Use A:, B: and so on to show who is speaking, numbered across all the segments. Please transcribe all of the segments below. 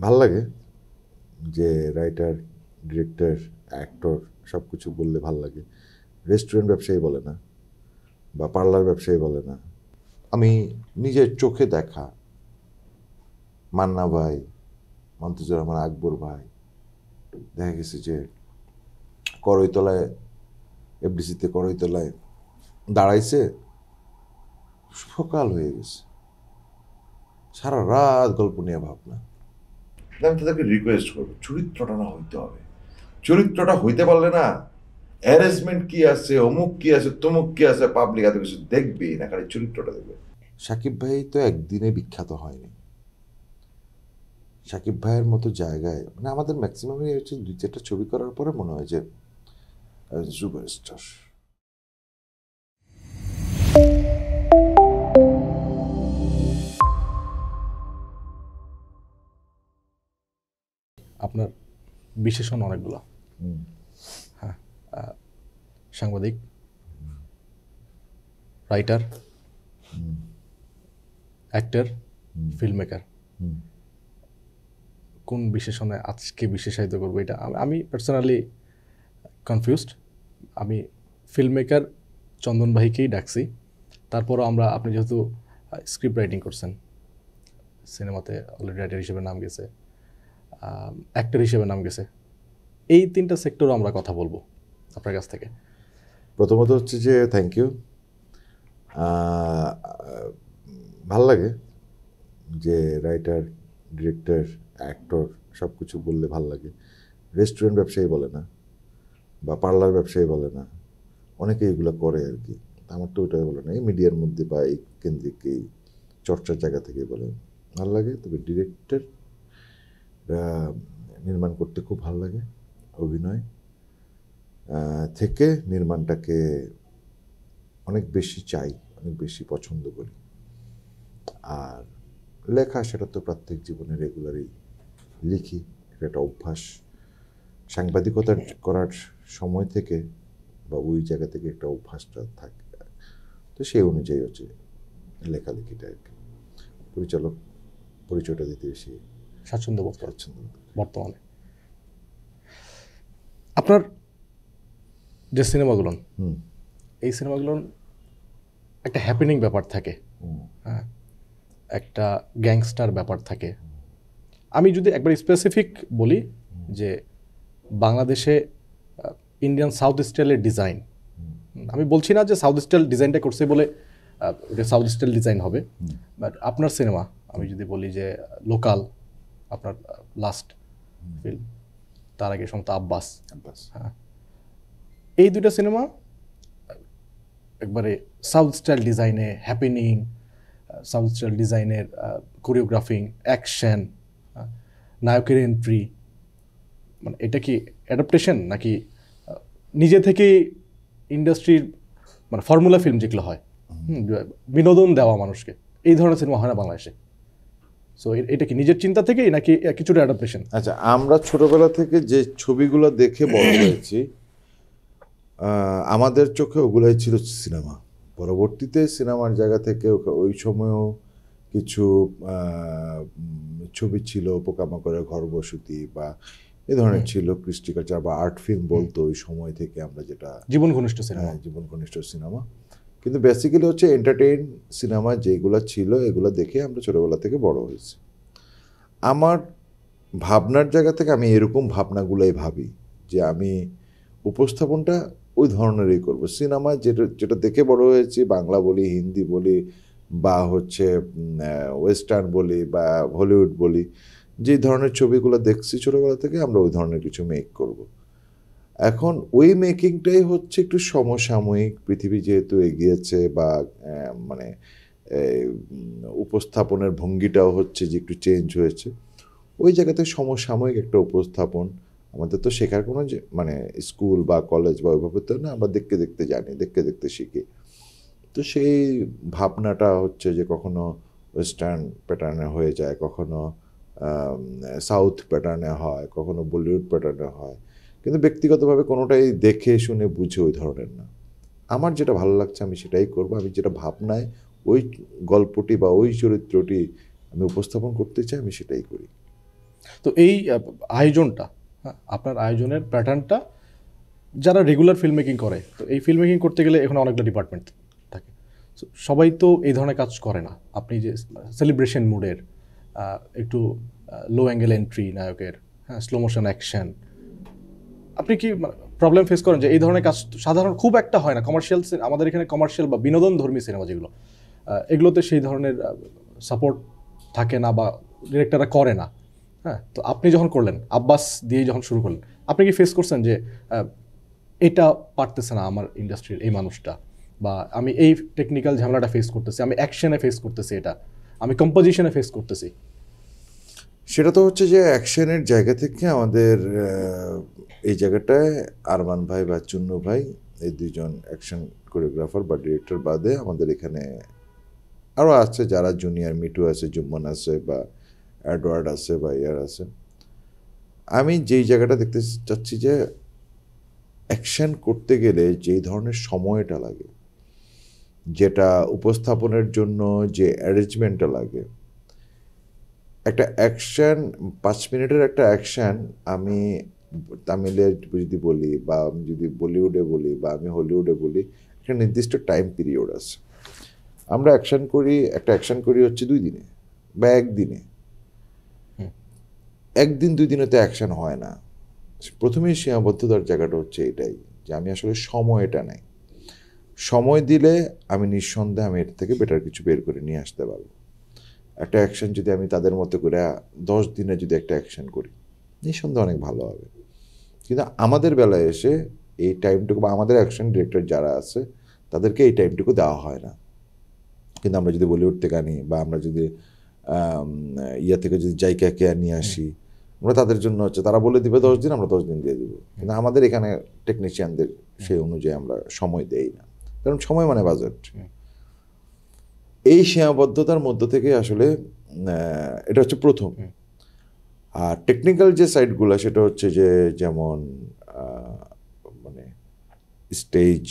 A: ভাল লাগে যে রাইটার, ডিরেক্টর, অ্যাক্টর সব কিছু বললে ভাল লাগে। রেস্টুরেন্ট ব্যবসায়ী বলে না বা পার্লার ব্যবসায়ী বলে না। আমি নিজের চোখে দেখা মান্না ভাই, মন্তাজুর রহমান আকবর ভাই, দেখা গেছে যে করইতলায়, এফডিসিতে করইতলায় দাঁড়াইছে, সকাল হয়ে গেছে, সারা রাত গল্প নিয়ে ভাবনা। আমি তাদেরকে রিকোয়েস্ট করবো, চরিত্রটা না হইতে হবে। চরিত্রটা হইতে পারলে না, অ্যারেঞ্জমেন্ট কি আছে, অমুক কি আছে, তমুক কি আছে, পাবলিক এত কিছু দেখবেই না, খালি চরিত্রটা দেখবে। সাকিব ভাই তো একদিনে বিখ্যাত হয়নি। সাকিব ভাইয়ের মতো জায়গায় মানে আমাদের ম্যাক্সিমামই হচ্ছে 2-4টা ছবি করার পরে মনে হয় যে সুপারস্টার।
B: আপনার বিশেষণ অনেকগুলো। হ্যাঁ, সাংবাদিক, রাইটার, অ্যাক্টর, ফিল্ম মেকার। কোন বিশেষণে আজকে বিশেষায়িত করবো এটা আমি পার্সোনালি কনফিউজড। আমি ফিল্ম মেকার চন্দন ভাইকেই ডাকছি। তারপরও আপনি যেহেতু স্ক্রিপ্ট রাইটিং করছেন, সিনেমাতে অলরেডি রাইটার হিসেবে নাম গেছে, অ্যাক্টর হিসেবে নাম গেছে, এই 3টা সেক্টরও আমরা কথা বলবো আপনার কাছ থেকে।
A: প্রথমত হচ্ছে যে থ্যাংক ইউ। ভাল লাগে যে রাইটার, ডিরেক্টর, অ্যাক্টর সব কিছু বললে ভাল লাগে। রেস্টুরেন্ট ব্যবসায়ী বলে না বা পার্লার ব্যবসায়ী বলে না, অনেকে এগুলো করে আর কি। আমার তো ওটাই বলে না, এই মিডিয়ার মধ্যে বা এই কেন্দ্রিক এই চর্চার জায়গা থেকে বলে ভালো লাগে। তবে ডিরেক্টর নির্মাণ করতে খুব ভালো লাগে, অভিনয় থেকে নির্মাণটাকে অনেক বেশি চাই, অনেক বেশি পছন্দ করি। আর লেখা সেটা তো প্রত্যেক জীবনে রেগুলারই লিখি, এটা একটা অভ্যাস। সাংবাদিকতা করার সময় থেকে বা ওই জায়গা থেকে একটা অভ্যাসটা থাকে, তো সেই অনুযায়ী হচ্ছে লেখালেখিটা আর কি। পরিচালক পরিচয়টা দিতে বেশি
B: স্বাচ্ছন্দ্য বোধ
A: পাচ্ছেন।
B: বর্তমানে আপনার যে সিনেমাগুলো, এই সিনেমাগুলোর একটা হ্যাপেনিং ব্যাপার থাকে, হ্যাঁ, একটা গ্যাংস্টার ব্যাপার থাকে। আমি যদি একবার স্পেসিফিক বলি যে বাংলাদেশে ইন্ডিয়ান সাউথ স্টাইলের ডিজাইন, আমি বলছি না যে সাউথ স্টাইল ডিজাইনটা করছে বলে ওটা সাউথ স্টাইল ডিজাইন হবে, বাট আপনার সিনেমা আমি যদি বলি যে লোকাল, আপনার লাস্ট ফিল্ম, তার আগে সম্ভবত আব্বাস, হ্যাঁ, এই 2টা সিনেমা একবারে সাউথ স্টাইল ডিজাইনে, হ্যাপেনিং, সাউথ স্টাইল ডিজাইনের কোরিওগ্রাফিং, অ্যাকশন, নায়কের এন্ট্রি, মানে এটা কি অ্যাডাপ্টেশন নাকি নিজে থেকেই ইন্ডাস্ট্রির মানে ফর্মুলা ফিল্ম যেগুলো হয়, বিনোদন দেওয়া মানুষকে, এই ধরনের সিনেমা হয় না বাংলাদেশে? সো এটা কি নিজের চিন্তা থেকেই নাকি কিছুটা অ্যাডাপ্টেশন?
A: আচ্ছা, আমরা ছোটবেলা থেকে যে ছবিগুলো দেখে বড় হয়েছি, আমাদের চোখে ওগুলাই ছিল সিনেমা। পরবর্তীতে সিনেমার জায়গা থেকে ওই সময়ও কিছু ছবি ছিল, পোকামাকড়ের ঘর বসতি বা এই ধরনের ছিল, কৃষ্টি কালচার বা আর্ট ফিল্ম বলতো ওই সময় থেকে আমরা যেটা
B: জীবন ঘনিষ্ঠ সিনেমা।
A: জীবন ঘনিষ্ঠ সিনেমা। কিন্তু বেসিক্যালি হচ্ছে এন্টারটেইন সিনেমা যেগুলো ছিল, এগুলো দেখে আমরা ছোটোবেলা থেকে বড় হয়েছি। আমার ভাবনার জায়গা থেকে আমি এরকম ভাবনাগুলোই ভাবি যে আমি উপস্থাপনটা ওই ধরনেরই করব। সিনেমা যেটা যেটা দেখে বড় হয়েছি, বাংলা বলি, হিন্দি বলি বা হচ্ছে ওয়েস্টার্ন বলি বা হলিউড বলি, যে ধরনের ছবিগুলো দেখছি ছোটোবেলা থেকে, আমরা ওই ধরনের কিছু মেক করব। এখন ওই মেকিংটাই হচ্ছে একটু সমসাময়িক, পৃথিবী যেহেতু এগিয়েছে বা মানে উপস্থাপনের ভঙ্গিটাও হচ্ছে যে একটু চেঞ্জ হয়েছে, ওই জায়গাতে সমসাময়িক একটা উপস্থাপন। আমাদের তো শেখার কোনো যে মানে স্কুল বা কলেজ বা ওইভাবে তো না, আমরা দেখতে দেখতে জানি, দেখতে দেখতে শিখি। তো সেই ভাবনাটা হচ্ছে যে কখনো ওয়েস্টার্ন প্যাটার্নে হয়ে যায়, কখনো সাউথ প্যাটার্নে হয়, কখনো বলিউড প্যাটার্নে হয়, কিন্তু ব্যক্তিগতভাবে কোনোটাই দেখে শুনে বুঝে ওই ধরনের না। আমার যেটা ভালো লাগছে আমি সেটাই করব। আমি যেটা ভাবনায় ওই গল্পটি বা ওই চরিত্রটি আমি উপস্থাপন করতে চাই, আমি সেটাই করি।
B: তো এই আয়োজনটা, হ্যাঁ, আপনার আয়োজনের প্যাটার্নটা যারা রেগুলার ফিল্ম মেকিং করে, তো এই ফিল্ম মেকিং করতে গেলে এখানে অনেকগুলো ডিপার্টমেন্ট থাকে। So, সবাই তো এই ধরনের কাজ করে না। আপনি যে সেলিব্রেশন মুডের, একটু লো অ্যাঙ্গেল এন্ট্রি নায়কের, হ্যাঁ, স্লো মোশন অ্যাকশন, আপনি কি প্রবলেম ফেস করেন যে এই ধরনের কাজ সাধারণ খুব একটা হয় না কমার্শিয়াল? আমাদের এখানে কমার্শিয়াল বা বিনোদন ধর্মী সিনেমা যেগুলো, এগুলোতে সেই ধরনের সাপোর্ট থাকে না বা ডিরেক্টররা করে না। হ্যাঁ, তো আপনি যখন করলেন, আব্বাস দিয়ে যখন শুরু করলেন, আপনি কি ফেস করছেন যে এটা পারতেছে না আমার ইন্ডাস্ট্রির এই মানুষটা, বা আমি এই টেকনিক্যাল ঝামেলাটা ফেস করতেছি, আমি অ্যাকশনে ফেস করতেছি, এটা আমি কম্পোজিশনে ফেস করতেছি?
A: সেটা তো হচ্ছে যে অ্যাকশনের জায়গা থেকে আমাদের এই জায়গাটায় আরমান ভাই বা চুন্নু ভাই, এই দুজন অ্যাকশন কোরিওগ্রাফার বা ডিরেক্টর বাদে আমাদের এখানে আরও আছে যারা জুনিয়র, মিটু আছে, জুম্মন আছে, বা অ্যাডওয়ার্ড আছে, বা ইয়ার আছে। আমি যেই জায়গাটা দেখতে চাচ্ছি যে অ্যাকশন করতে গেলে যেই ধরনের সময়টা লাগে, যেটা উপস্থাপনের জন্য যে অ্যারেঞ্জমেন্টটা লাগে, একটা অ্যাকশন 5 মিনিটের একটা অ্যাকশন আমি তামিলে যদি বলি, বা আমি যদি বলিউডে বলি, বা আমি হলিউডে বলি, একটা নির্দিষ্ট টাইম পিরিয়ড আছে। আমরা একটা অ্যাকশন করি হচ্ছে 2 দিনে বা 1 দিনে। 1 দিন 2 দিনে তো অ্যাকশন হয় না। প্রথমেই সীমাবদ্ধতার জায়গাটা হচ্ছে এটাই, যে আমি আসলে সময়টা নেই। সময় দিলে আমি নিঃসন্দেহে আমি এর থেকে বেটার কিছু বের করে নিয়ে আসতে পারবো। একটা অ্যাকশন যদি আমি তাদের মতো করে 10 দিনে যদি একটা অ্যাকশন করি, নিঃসন্দেহে অনেক ভালো হবে। কিন্তু আমাদের বেলায় এসে এই টাইমটুকু, বা আমাদের অ্যাকশন ডিরেক্টর যারা আছে তাদেরকে এই টাইমটুকু দেওয়া হয় না। কিন্তু আমরা যদি বলিউড থেকে আনি, বা আমরা যদি ইয়া থেকে যদি জায়গাকে নিয়ে আসি, আমরা তাদের জন্য হচ্ছে তারা বলে দিবে 10 দিন, আমরা 10 দিন দিয়ে দিব। কিন্তু আমাদের এখানে টেকনিশিয়ানদের সেই অনুযায়ী আমরা সময় দেই না, কারণ সময় মানে বাজেট। এই সীমাবদ্ধতার মধ্য থেকে আসলে এটা হচ্ছে প্রথম। আর টেকনিক্যাল যে সাইডগুলো, সেটা হচ্ছে যে যেমন মানে স্টেজ,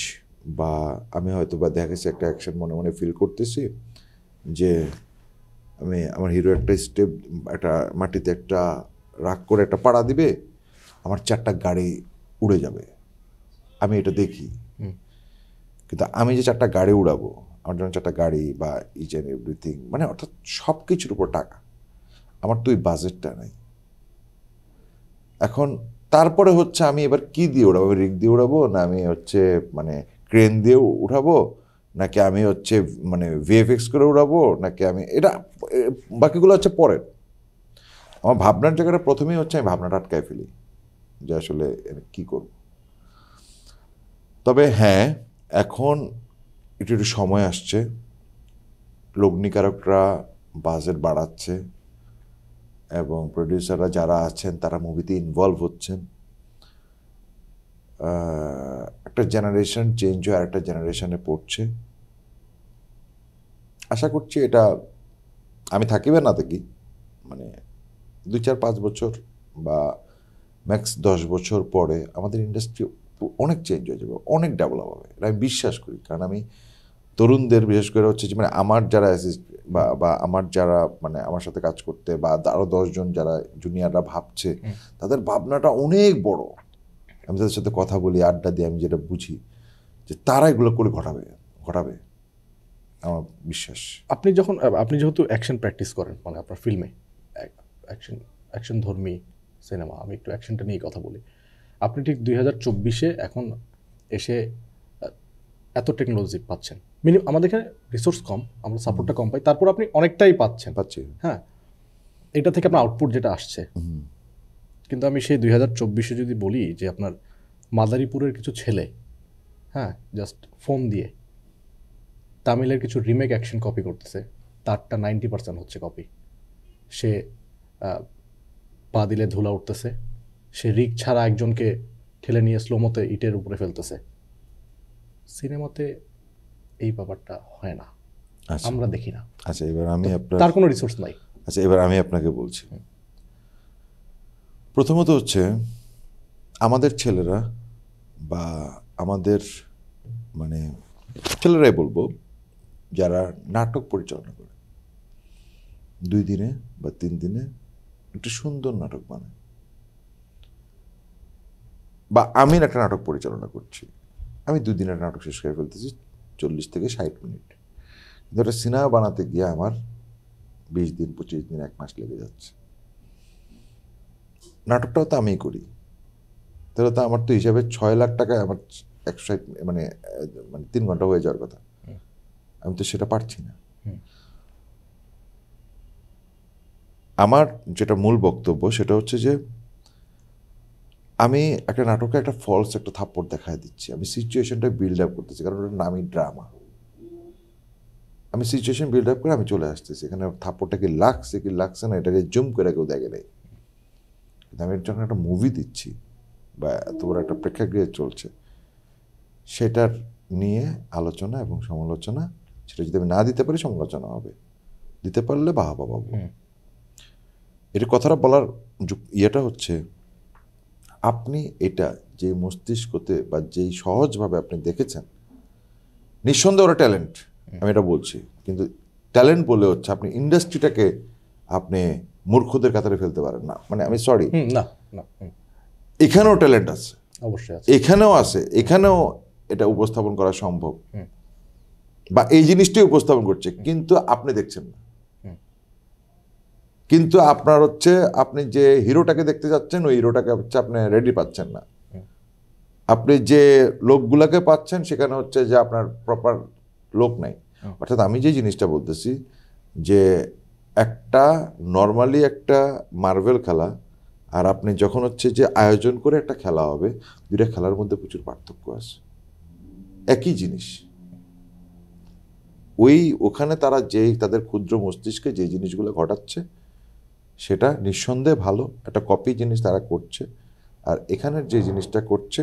A: বা আমি হয়তো বা দেখা গেছে একটা অ্যাকশন মনে মনে ফিল করতেছি যে আমার হিরো একটা স্টেপ, একটা মাটিতে একটা রাগ করে একটা পাড়া দিবে, আমার 4টা গাড়ি উড়ে যাবে, আমি এটা দেখি। কিন্তু আমি যে 4টা গাড়ি উড়াবো, আমার জন্য 4টা গাড়ি বা ইচ অ্যান্ড এভরিথিং, মানে অর্থাৎ সব কিছুর উপর টাকা, আমার তো ওই বাজেটটা নাই। এখন তারপরে হচ্ছে আমি এবার কি দিয়ে উড়াবো? রিগ দিয়ে উড়াবো, না আমি হচ্ছে মানে ক্রেন দিয়ে উঠাবো, নাকি আমি হচ্ছে মানে ভিএফএক্স করে উড়াবো, নাকি আমি এটা, বাকিগুলো হচ্ছে পরের। আমার ভাবনার জায়গাটা প্রথমেই হচ্ছে আমি ভাবনাটা আটকায় ফেলি যে আসলে কি করব। তবে হ্যাঁ, এখন একটু একটু সময় আসছে, লগ্নিকারকরা বাজেট বাড়াচ্ছে, এবং প্রডিউসাররা যারা আছেন তারা মুভিতে ইনভলভ হচ্ছেন। একটা জেনারেশন চেঞ্জ হয়ে আরেকটা জেনারেশনে পড়ছে। আশা করছি এটা আমি থাকিবে না থাকি, মানে 2-4-5 বছর বা ম্যাক্স 10 বছর পরে আমাদের ইন্ডাস্ট্রি অনেক চেঞ্জ হয়ে যাবে, অনেক ডেভেলপ হবে, এটা আমি বিশ্বাস করি। কারণ আমি তরুণদের, বিশেষ করে হচ্ছে যে মানে আমার যারা বা আমার যারা মানে আমার সাথে কাজ করতে, বা আরও 10 জন যারা জুনিয়ররা ভাবছে, তাদের ভাবনাটা অনেক বড়। আমি তাদের সাথে কথা বলি, আড্ডা দিই, আমি যেটা বুঝি যে তারা এগুলো করে ঘটাবে আমার বিশ্বাস।
B: আপনি যেহেতু অ্যাকশন প্র্যাকটিস করেন, মানে আপনার ফিল্মে অ্যাকশন ধর্মী সিনেমা, আমি একটু অ্যাকশনটা নিয়ে কথা বলি। আপনি ঠিক 2024-এ এখন এসে এত টেকনোলজি পাচ্ছেন, আমাদের এখানে রিসোর্স কম, আমরা সাপোর্টটা কম পাই, তারপর আপনি অনেকটাই পাচ্ছি। হ্যাঁ, এটা থেকে আপনার আউটপুট যেটা আসছে। কিন্তু আমি সেই 2024-এ যদি বলি যে আপনার মাদারীপুরের কিছু ছেলে, হ্যাঁ, জাস্ট ফোন দিয়ে তামিলের কিছু রিমেক অ্যাকশন কপি করতেছে, তারটা 90% হচ্ছে কপি। সে পা দিলে ধুলা উঠতেছে, সে রিক ছাড়া একজনকে ঠেলে নিয়ে স্লোমোতে ইটের উপরে ফেলতেছে। সিনেমাতে এই ব্যাপারটা হয় না, আমরা দেখি না।
A: আচ্ছা, এবার আমি
B: তার কোনো রিসোর্স নাই।
A: আচ্ছা, এবার আমি আপনাকে বলছি। প্রথমত হচ্ছে আমাদের ছেলেরা, বা আমাদের মানে ছেলেরাই বলবো, যারা নাটক পরিচালনা করে 2 দিনে বা 3 দিনে একটা সুন্দর নাটক বানায়, বা আমি একটা নাটক পরিচালনা করছি, আমি 2 দিনের নাটক শেষ করে ফেলতেছি 40 থেকে 60 মিনিট, কিন্তু একটা সিনেমা বানাতে গিয়ে আমার 20 দিন 25 দিন 1 মাস লেগে যাচ্ছে। নাটকটাও তো আমিই করি, তাহলে তো আমার তো হিসাবে 6 লাখ টাকায় আমার 160 মানে 3 ঘন্টা হয়ে যাওয়ার কথা, আমি তো সেটা পারছি না। আমার যেটা মূল বক্তব্য সেটা হচ্ছে যে আমি একটা নাটকে একটা ফলস একটা থাপ্পড় দেখায় দিচ্ছি, আমি সিচুয়েশনটা বিল্ড আপ করতেছি, কারণ ওটার নামই ড্রামা। আমি সিচুয়েশন বিল্ড আপ করে আমি চলে আসতেছি, এখানে থাপ্পড়টা কি লাগছে না এটাকে জুম করে কেউ দেখে নেই। কিন্তু আমি যখন একটা মুভি দিচ্ছি বা এত বড় একটা প্রেক্ষাগৃহে চলছে, সেটার নিয়ে আলোচনা এবং সমালোচনা, সেটা যদি আমি না দিতে পারি সমালোচনা হবে, দিতে পারলে বাহবা পাবো। এর কথাটা বলার ইয়েটা হচ্ছে, আপনি এটা যে মস্তিষ্কতে বা যেই সহজভাবে আপনি দেখেছেন, নিঃসন্দেহে ওরা ট্যালেন্ট, আমি এটা বলছি, কিন্তু ট্যালেন্ট বলে হচ্ছে আপনি ইন্ডাস্ট্রিটাকে আপনি মূর্খদের কাতারে ফেলতে পারেন না। মানে আমি সরি,
B: না না,
A: এখানেও ট্যালেন্ট আছে,
B: অবশ্যই আছে,
A: এখানেও আছে, এখানেও এটা উপস্থাপন করা সম্ভব, বা এই জিনিসটাই উপস্থাপন করছে, কিন্তু আপনি দেখছেন না। কিন্তু আপনার হচ্ছে আপনি যে হিরোটাকে দেখতে যাচ্ছেন, ওই হিরোটাকে হচ্ছে আপনি রেডি পাচ্ছেন না। আপনি যে লোকগুলাকে পাচ্ছেন সেখানে হচ্ছে যে আপনার প্রপার লোক নাই। অর্থাৎ আমি যে জিনিসটা বলতেছি যে একটা নর্মালি একটা মার্বেল খেলা আর আপনি যখন হচ্ছে যে আয়োজন করে একটা খেলা হবে, দুইটা খেলার মধ্যে প্রচুর পার্থক্য আছে। একই জিনিস, ওখানে তারা যেই তাদের ক্ষুদ্র মস্তিষ্কে যে জিনিসগুলো ঘটাচ্ছে সেটা নিঃসন্দেহে ভালো, একটা কপি জিনিস তারা করছে। আর এখানের যে জিনিসটা করছে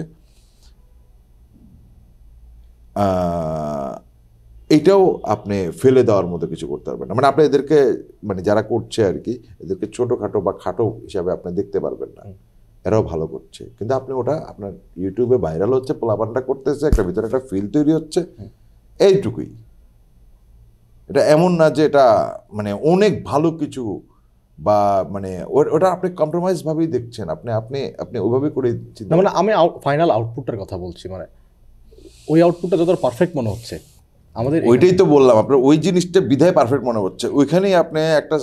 A: এটাও আপনি ফেলে দেওয়ার মতো কিছু করতে পারবেন না। মানে আপনি এদেরকে, মানে যারা করছে আর কি, এদেরকে ছোটোখাটো বা খাটো হিসাবে আপনি দেখতে পারবেন না, এরাও ভালো করছে। কিন্তু আপনি ওটা আপনার ইউটিউবে ভাইরাল হচ্ছে, পোলাপানটা করতেছে, একটা ভিতরে একটা ফিল তৈরি হচ্ছে, এইটুকুই। এটা এমন না যে এটা মানে অনেক ভালো কিছু, বা মানে ওটা আপনি কম্প্রোমাইজ ভাবেই দেখছেন, আপনি আপনি আপনি ওইভাবে করে চিন্তা।
B: মানে আমি ফাইনাল আউটপুটটার কথা বলছি, মানে ওই আউটপুটটা যত পারফেক্ট মনে হচ্ছে আমাদের,
A: ওইটাই তো বললাম, আপনার ওই জিনিসটা বিধায় পারফেক্ট মনে হচ্ছে, ওইখানেই আপনি একটা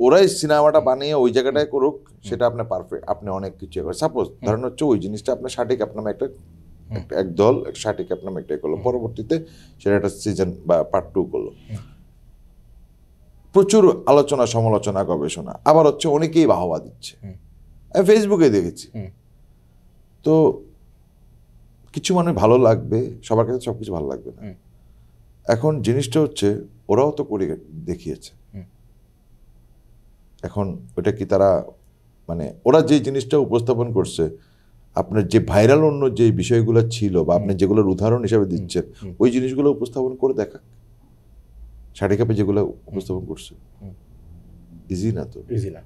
A: ওরাই সিনেমাটা বানিয়ে ওই জায়গাটায় করুক, সেটা আপনার পারফেক্ট, আপনি অনেক কিছু করে। সাপোজ ধরেন হচ্ছে ওই জিনিসটা আপনার ষাটে ক্যাপ নামে একটা এক দল ষাটে ক্যাপ নামে একটা করলো, পরবর্তীতে সেটা একটা সিজন বা পার্ট 2 করলো, প্রচুর আলোচনা সমালোচনা গবেষণা, আবার হচ্ছে অনেকেই বাহবা দিচ্ছে, আমি ফেসবুকে দেখেছি। তো কিছু মানে ভালো লাগবে, সবার কাছে সবকিছু ভালো লাগবে না। এখন জিনিসটা হচ্ছে ওরাও তো করে দেখিয়েছে, এখন ওটা কি তারা মানে ওরা যে জিনিসটা উপস্থাপন করছে, আপনার যে ভাইরাল অন্য যে বিষয়গুলো ছিল বা আপনি যেগুলোর উদাহরণ হিসাবে দিচ্ছেন, ওই জিনিসগুলো উপস্থাপন করে দেখা, ষাটে কাপে যেগুলো উপস্থাপন করছে, ইজি না তো,
B: ইজি না।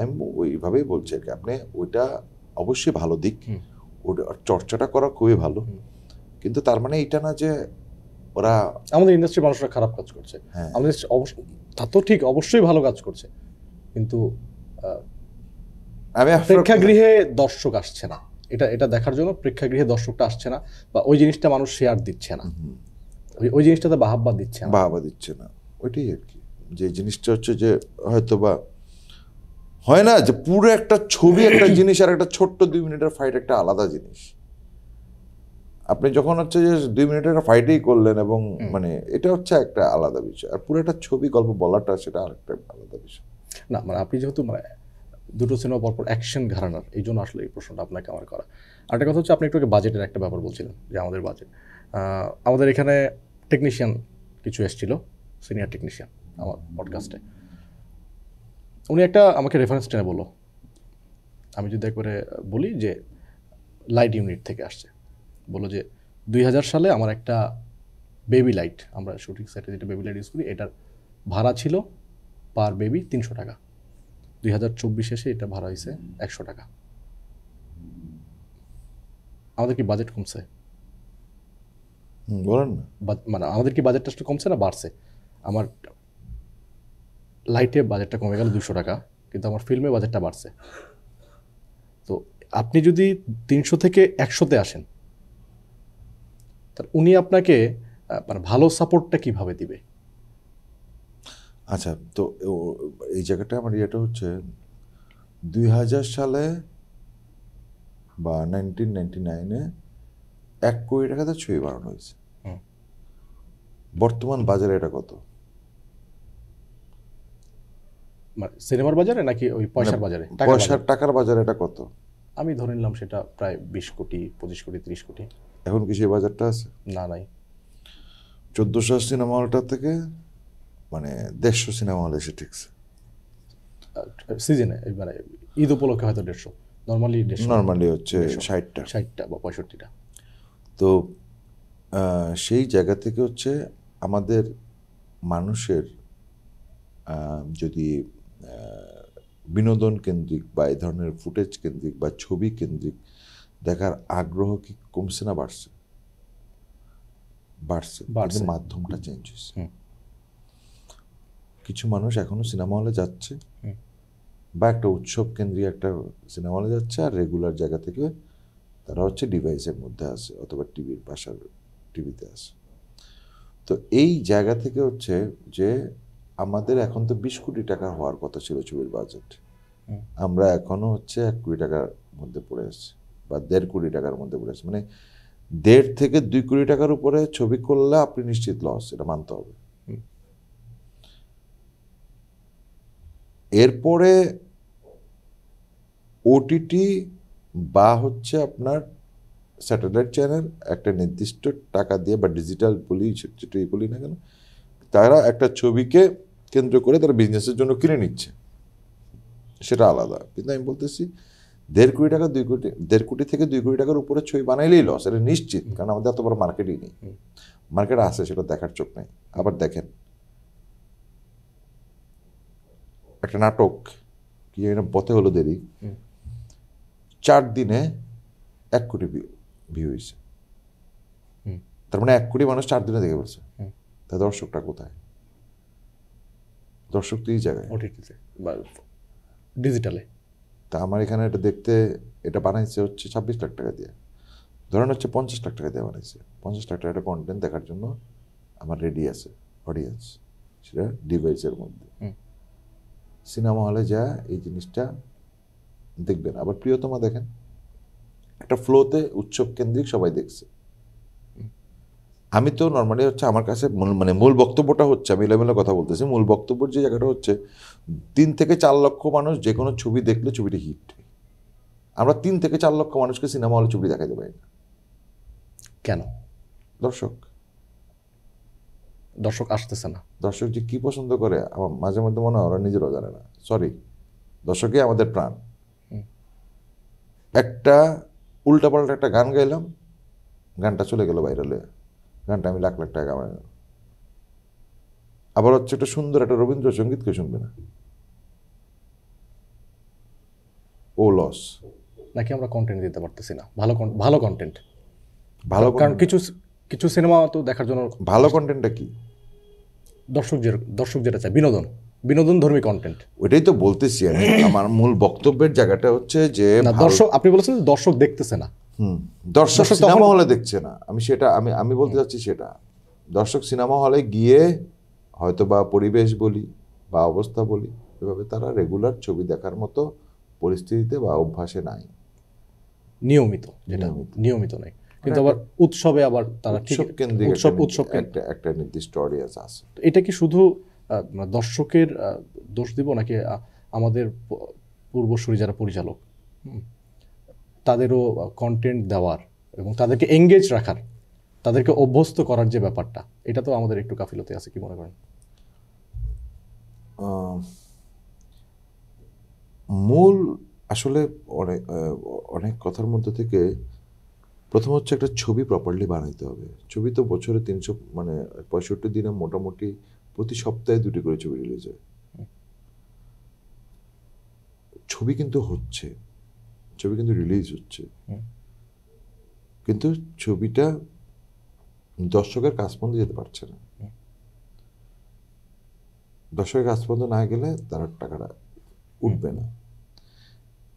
A: আমি ওইভাবেই বলছি আর কি। আপনি ওইটা অবশ্যই ভালো দিক, ওটা চর্চাটা করা খুবই ভালো, কিন্তু তার মানে এইটা না যে ওরা
B: আমাদের ইন্ডাস্ট্রির মানুষরা খারাপ কাজ করছে। আমাদের তা তো ঠিক, অবশ্যই ভালো কাজ করছে, কিন্তু
A: আমি
B: প্রেক্ষাগৃহে দর্শক আসছে না, এটা দেখার জন্য প্রেক্ষাগৃহে দর্শকটা আসছে না, বা ওই জিনিসটা মানুষ শেয়ার দিচ্ছে না, ওই জিনিসটাতে বাহাবা দিচ্ছে না,
A: ওইটাই আর কি। যে জিনিসটা হচ্ছে যে হয়তো বা হয় না যে পুরো একটা ছবি একটা জিনিস, আর একটা ছোট্ট 2 মিনিটের ফাইট একটা আলাদা জিনিস। আপনি যখন হচ্ছে যে 2 মিনিটের ফাইটেই করলেন এবং মানে এটা হচ্ছে একটা আলাদা বিষয়, আর পুরো একটা ছবি গল্প বলাটা সেটা আরেকটা আলাদা বিষয়।
B: না মানে আপনি যেহেতু মানে দুটো সিনেমা পরপর অ্যাকশন ঘরানার, এই জন্য আসলে এই প্রশ্নটা আপনাকে আমার করা। আরেকটা কথা হচ্ছে, আপনি একটু বাজেটের একটা ব্যাপার বলছিলেন যে আমাদের বাজেট, আমাদের এখানে টেকনিশিয়ান কিছু এসেছিল, সিনিয়র টেকনিশিয়ান আমার পডকাস্টে, উনি একটা আমাকে রেফারেন্স টেনে বললো, আমি যদি একবারে বলি যে লাইট ইউনিট থেকে আসছে, বললো যে 2000 সালে আমার একটা বেবি লাইট, আমরা শুটিং সাইটে যেটা বেবি লাইট ইউজ করি, এটার ভাড়া ছিল পার বেবি 300 টাকা, 2024 এসে এটা ভাড়া হয়েছে 100 টাকা। আমাদের কি বাজেট কমছে?
A: বলেন না,
B: মানে আমাদের কি বাজেটটা কমছে না বাড়ছে? আমার লাইটে বাজেটটা কমে গেল 200 টাকা, কিন্তু আমার ফিল্মের বাজেটটা বাড়ছে। তো আপনি যদি 300 থেকে 100-তে আসেন, তাহলে উনি আপনাকে মানে ভালো সাপোর্টটা কিভাবে দিবে?
A: আচ্ছা, তো এই জায়গাটা আমার ইয়েটা হচ্ছে 2000 সালে বা 1999-এ 1 কোটি টাকাতে ছবি বানানো হয়েছে।
B: হুম।
A: বর্তমান বাজারে এটা কত?
B: মানে সিনেমার বাজারে নাকি ওই পয়সার বাজারে, টাকার
A: পয়সার
B: বাজারে?
A: টাকার বাজারে এটা কত?
B: আমি ধরে নিলাম সেটা প্রায় 20 কোটি, 25 কোটি, 30 কোটি।
A: এখন কি সেই বাজারটা আছে?
B: না, নাই।
A: 1400 সিনেমা হলটা থেকে মানে 150 সিনেমা হল এসে ঠিকছে।
B: সিজনে মানে ঈদ উপলক্ষে হয়তো 150, নর্মালি 150,
A: নর্মালি হচ্ছে 60টা।
B: 60টা বা 65টা।
A: তো সেই জায়গা থেকে হচ্ছে আমাদের মানুষের যদি বিনোদন কেন্দ্রিক বা এই ধরনের ফুটেজ কেন্দ্রিক বা ছবি কেন্দ্রিক দেখার আগ্রহ কি কমছে না বাড়ছে? বাড়ছে, কিন্তু মাধ্যমটা চেঞ্জ হয়েছে। কিছু মানুষ এখনো সিনেমা হলে যাচ্ছে, বা একটা উৎসব কেন্দ্রিক একটা সিনেমা হলে যাচ্ছে, আর রেগুলার জায়গা থেকে তারা হচ্ছে ডিভাইসের মধ্যে আছে অথবা টিভির বাসার টিভিতে আছে। তো এই জায়গা থেকে হচ্ছে যে আমাদের এখন তো 20 কোটি টাকা হওয়ার কথা ছিল ছবির বাজেট, আমরা এখনো হচ্ছে 1 কোটি টাকার মধ্যে পড়ে আছি বা 1.5 কোটি টাকার মধ্যে পড়ে আছি। মানে 1.5 থেকে 2 কোটি টাকার উপরে ছবি করলে আপনি নিশ্চিত লস, এটা মানতে হবে। এরপরে ওটিটি বা হচ্ছে আপনার স্যাটেলাইট চ্যানেল একটা নির্দিষ্ট টাকা দিয়ে বা ডিজিটাল বলি, যেটাই বলি না কেন, তারা একটা ছবিকে কেন্দ্র করে তারা বিজনেসের জন্য কিনে নিচ্ছে, সেটা আলাদা। কিন্তু আমি বলতেছি 1.5 কোটি টাকা 2 কোটি 1.5 কোটি থেকে 2 কোটি টাকার উপরে ছবি বানাইলেই লস, এটা নিশ্চিত। কারণ আমাদের এত বড় মার্কেটই নেই। মার্কেট আছে, সেটা দেখার চোখ নেই। আবার দেখেন একটা নাটক কি পথে হলো দেরি, 4 দিনে 1 কোটি ভিউ হয়েছে। তার মানে 1 কোটি মানুষ 4 দিনে দেখে ফেলছে। তা দর্শকটা কোথায়? দর্শক তো এই জায়গায়,
B: ওটিটিতে বা ডিজিটালে।
A: তা আমার এখানে এটা দেখতে, এটা বানাইছে হচ্ছে 26 লাখ টাকা দিয়ে, ধরেন হচ্ছে 50 লাখ টাকা দিয়ে বানাইছে। 50 লাখ টাকা একটা কন্টেন্ট দেখার জন্য আমার রেডি আছে অডিয়েন্স, সেটা ডিভাইসের মধ্যে। সিনেমা হলে যা এই জিনিসটা দেখবেন। আবার প্রিয়তমা দেখেন, একটা ফ্লোতে উৎসব কেন্দ্রিক সবাই দেখছে। আমি তো নর্মালি হচ্ছে আমার কাছে মানে মূল বক্তব্যটা হচ্ছে, আমি এলোমেলো কথা বলতেছি, মূল বক্তব্যের যে জায়গাটা হচ্ছে 3 থেকে 4 লক্ষ মানুষ যে কোনো ছবি দেখলে ছবিটা হিট। আমরা 3 থেকে 4 লক্ষ মানুষকে সিনেমা হলে ছবি দেখাতে পারি না।
B: কেন? দর্শক আসতেছে না।
A: দর্শক যে কি পছন্দ করে আমার মাঝে মধ্যে মনে হয় ওরা নিজেরাও জানে না। সরি, দর্শকই আমাদের প্রাণ। একটা উল্টাপাল্টা একটা গান গাইলাম, গানটা চলে গেল ভাইরালে, গানটা আমি লাখ লাখ টাকা কামাই। আবার হচ্ছে একটা সুন্দর একটা রবীন্দ্রসঙ্গীত কেউ শুনবে না, ও লস।
B: নাকি আমরা কন্টেন্ট দিতে পারতেছি না, ভালো কন্টেন্ট।
A: ভালো
B: কারণ কিছু সিনেমা তো দেখার জন্য
A: ভালো কন্টেন্টটা কি?
B: দর্শক যেটা চায় বিনোদনধর্মী কন্টেন্ট।
A: ওইটাই তো বলতেছি আমি। আমার মূল বক্তব্যের জায়গাটা হচ্ছে যে
B: দর্শক, আপনি বলেছেন দর্শক দেখতেছে না।
A: দর্শক সিনেমা হলে দেখছে না, আমি সেটা আমি বলতে চাচ্ছি সেটা। দর্শক সিনেমা হলে গিয়ে হয়তো বা পরিবেশ বলি বা অবস্থা বলি, এভাবে তারা রেগুলার ছবি দেখার মতো পরিস্থিতিতে বা অভ্যাসে নাই,
B: নিয়মিত নাই। কিন্তু আবার উৎসবে আবার তারা
A: উৎসব কেন্দ্রিক একটা নির্দিষ্ট অডিয়েন্স আছে।
B: এটা কি শুধু দর্শকের দোষ দিব, নাকি আমাদের পূর্বসূরি যারা পরিচালক তাদেরও কন্টেন্ট দেওয়ার এবং তাদেরকে এঙ্গেজ রাখার, তাদেরকে অভ্যস্ত করার যে ব্যাপারটা, এটা তো আমাদের একটু গাফিলতি আছে, কি মনে করেন?
A: মূল আসলে অনেক কথার মধ্যে থেকে প্রথম হচ্ছে একটা ছবি প্রপারলি বানাইতে হবে। ছবি তো বছরে 65 দিনে মোটামুটি প্রতি সপ্তাহে 2টি করে ছবি রিলিজ হয়। ছবি কিন্তু হচ্ছে, ছবি কিন্তু রিলিজ হচ্ছে, কিন্তু ছবিটা দর্শকের কাছ পর্যন্ত যেতে পারছে না। দর্শকের কাছ পর্যন্ত না গেলে তারা টাকাটা উঠবে না।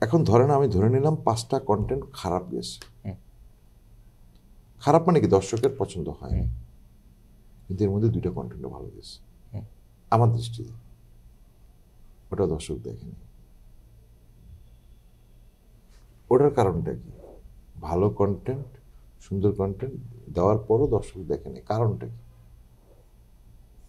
A: এখন ধরেন আমি ধরে নিলাম 5টা কন্টেন্ট খারাপ গেছে, খারাপ মানে কি দর্শকের পছন্দ হয় না, কিন্তু এর মধ্যে 2টা কন্টেন্ট ভালো গেছে আমার দৃষ্টিতে, ওটা দর্শক দেখেনি। ওটার কারণটা কি? ভালো কন্টেন্ট, সুন্দর কন্টেন্ট দেওয়ার পরও দর্শক দেখেনি, কারণটা কি?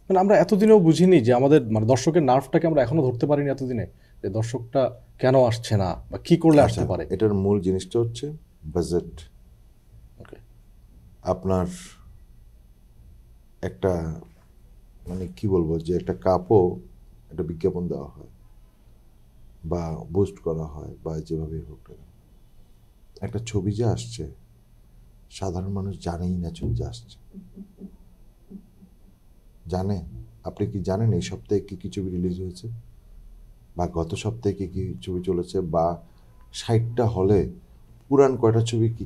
B: মানে আমরা এতদিনেও বুঝিনি যে আমাদের মানে দর্শকের নার্ভটাকে আমরা এখনো ধরতে পারিনি এতদিনে, যে দর্শকটা কেন আসছে না বা কি করলে আসতে পারে।
A: এটার মূল জিনিসটা হচ্ছে বাজেট।
B: ওকে,
A: আপনার একটা মানে কি বলবো, যে একটা কাপও একটা বিজ্ঞাপন দেওয়া হয় বা বুস্ট করা হয় বা যেভাবে হোক না কেন, একটা ছবি যে আসছে সাধারণ মানুষ জানেই না ছবি যে আসছে। জানে? আপনি কি জানেন এই সপ্তাহে কি কি ছবি রিলিজ হয়েছে, বা গত সপ্তাহে কি কি ছবি চলেছে, বা 60টা হলে পুরান কয়টা ছবি কি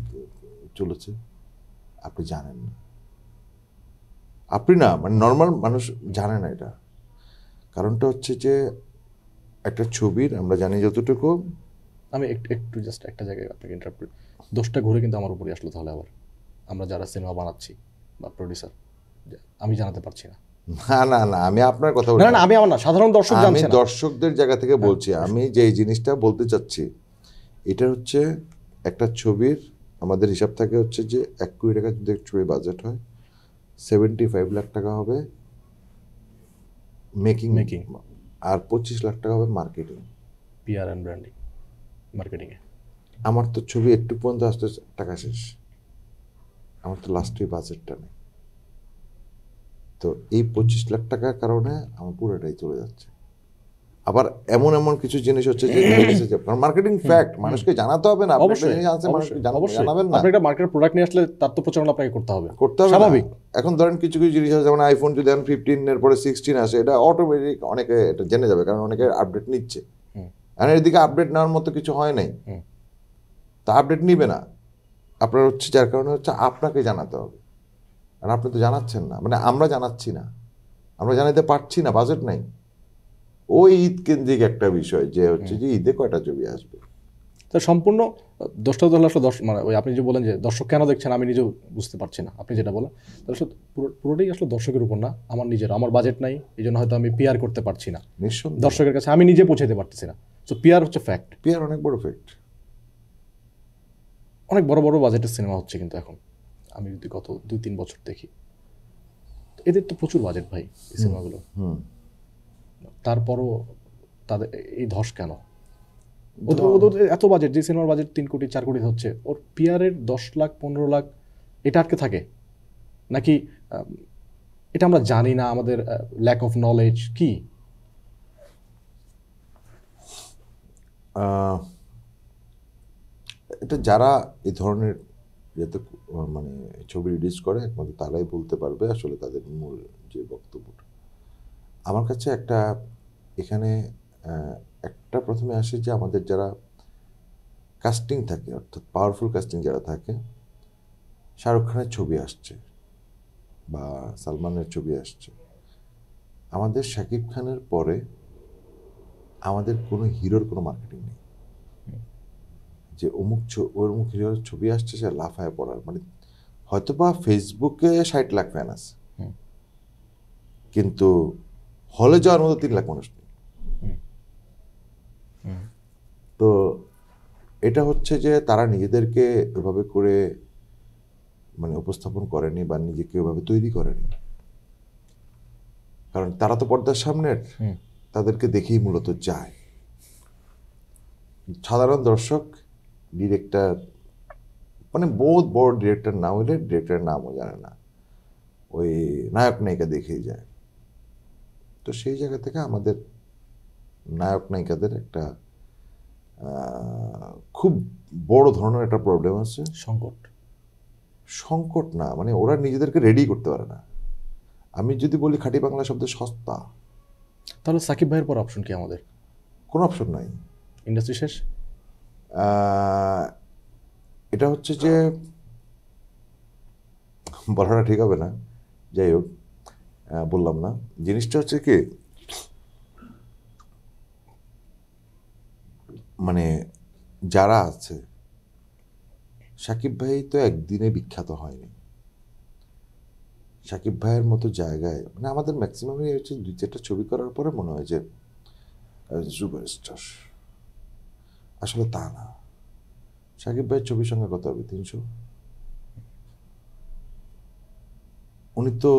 A: চলেছে? আপনি জানেন না। আপনি না, মানে নর্মাল মানুষ জানে না এটা। কারণটা হচ্ছে যে একটা ছবির আমরা জানি যতটুকু।
B: আমি একটু জাস্ট একটা জায়গায় আপনাকে ইন্টারাপ্ট করি, দোষটা ঘুরে কিন্তু আমার উপরই আসলো তাহলে আবার, আমরা যারা সিনেমা বানাচ্ছি বা প্রডিউসার, আমি জানাতে পারছি না।
A: না না না, আমি আপনার কথা
B: না
A: বলছি
B: না, আমি আমার না, সাধারণ দর্শক
A: আমি
B: জানছে না।
A: দর্শকদের জায়গা থেকে বলছি। আমি যে জিনিসটা বলতে চাচ্ছি, এটা হচ্ছে একটা ছবির আমাদের হিসাব থাকে হচ্ছে যে 1 কোটি টাকা যদি ছবি বাজেট হয়, 75 লাখ টাকা হবে মেকিং, আর 25 লাখ টাকা হবে মার্কেটিং,
B: পিআর অ্যান্ড ব্র্যান্ডিং, মার্কেটিংয়ে।
A: আমার তো ছবি একটু পর্যন্ত আসতে টাকা শেষ, আমার তো লাস্টে বাজেটটা নেই। তো এই 25 লাখ টাকার কারণে আমার পুরোটাই চলে যাচ্ছে। আবার এমন এমন কিছু জিনিস হচ্ছে যে কারণ মার্কেটিং ফ্যাক্ট, মানুষকে জানাতে হবে না। আপনি একটা জিনিস আনছেন, মানুষকে জানাবেন না।
B: আপনি একটা মার্কেট প্রোডাক্ট নিয়ে আসলে তার তো প্রচারণা আপনাকে করতে হবে,
A: স্বাভাবিক। এখন ধরেন কিছু কিছু জিনিস আছে, যেমন আইফোন যদি 15 এর পরে 16 আসে, এটা অটোমেটিক অনেকে এটা জেনে যাবে, কারণ অনেকে আপডেট নিচ্ছে। আর এদিকে আপডেট নেওয়ার মতো কিছু হয় নাই, তা আপডেট নিবে না আপনার হচ্ছে, যার কারণে হচ্ছে আপনাকে জানাতে হবে। আর আপনি তো জানাচ্ছেন না, মানে আমরা জানাচ্ছি না, আমরা জানাতে পারছি না, বাজেট নাই। ওই ঈদ কেন্দ্রিক একটা বিষয় যে হচ্ছে যে ঈদে কয়টা ছবি আসবে,
B: তো সম্পূর্ণ দোষটা তাহলে আসলে মানে ওই আপনি যে বলেন যে দর্শক কেন দেখছেন আমি নিজেও বুঝতে পারছি না, আপনি যেটা বলেন তাহলে আসলে পুরোটাই আসলে দর্শকের উপর না, আমার নিজের, আমার বাজেট নাই, এই জন্য হয়তো আমি পিআর করতে পারছি না,
A: নিঃসন্দেহে
B: দর্শকের কাছে আমি নিজে পৌঁছাতে পারতেছি না। তো পিআর হচ্ছে ফ্যাক্ট।
A: পিআর অনেক বড় ফ্যাক্ট।
B: অনেক বড় বড় বাজেটের সিনেমা হচ্ছে কিন্তু এখন, আমি যদি গত 2-3 বছর দেখি, এদের তো প্রচুর বাজেট ভাই এই সিনেমাগুলো, তারপরও তাদের এই ধস কেন? ওদের এত বাজেট, যে সিনেমার বাজেট 3 কোটি 4 কোটি হচ্ছে, ওর পিআরের 10 লাখ 15 লাখ এটা আটকে থাকে নাকি? এটা আমরা জানি না, আমাদের ল্যাক অফ নলেজ কি?
A: এটা যারা এই ধরনের যাতে মানে ছবি রিলিজ করে একমাত্র তারাই বলতে পারবে আসলে তাদের মূল যে বক্তব্যটা। আমার কাছে একটা এখানে একটা প্রথমে আসে যে আমাদের যারা কাস্টিং থাকে, অর্থাৎ পাওয়ারফুল কাস্টিং যারা থাকে, শাহরুখ খানের ছবি আসছে বা সালমানের ছবি আসছে, আমাদের শাকিব খানের পরে আমাদের কোনো হিরোর কোনো মার্কেটিং নেই যে অমুক হিরোর ছবি আসছে সে লাফায় পড়ার, মানে হয়তোবা ফেসবুকে 60 লাখ ফ্যান আছে, কিন্তু হলে যাওয়ার মতো 3 লাখ মানুষ নেই। তো এটা হচ্ছে যে তারা নিজেদেরকে এভাবে করে মানে উপস্থাপন করেনি বা নিজেকে এভাবে তৈরি করেনি, কারণ তারা তো পর্দার সামনের, তাদেরকে দেখেই মূলত যায়। সাধারণ দর্শক ডিরেক্টর, মানে বহুত বড় ডিরেক্টর না হলে ডিরেক্টরের নামও জানে না, ওই নায়ক নায়িকা দেখেই যায়। তো সেই জায়গা থেকে আমাদের নায়ক নায়িকাদের একটা খুব বড় ধরনের একটা প্রবলেম আছে, সংকট না, মানে ওরা নিজেদেরকে রেডি করতে পারে না। আমি যদি বলি খাঁটি বাংলা শব্দে সস্তা,
B: তাহলে সাকিব ভাইয়ের পর অপশন কি আমাদের?
A: কোনো অপশন নাই,
B: ইন্ডাস্ট্রি শেষ।
A: এটা হচ্ছে যে বলাটা ঠিক হবে না, যাই হোক বললাম না। জিনিসটা হচ্ছে কি, মানে যারা আছে, শাকিব ভাই তো একদিনে বিখ্যাত হয়নি। শাকিব ভাইয়ের মতো জায়গায় মানে আমাদের ম্যাক্সিমামই হচ্ছে 2-4টা ছবি করার পরে মনে হয় যে সুপারস্টার। আসলে তা না। শাকিব ভাইয়ের ছবির সঙ্গে কত হবে? 300। উনি তো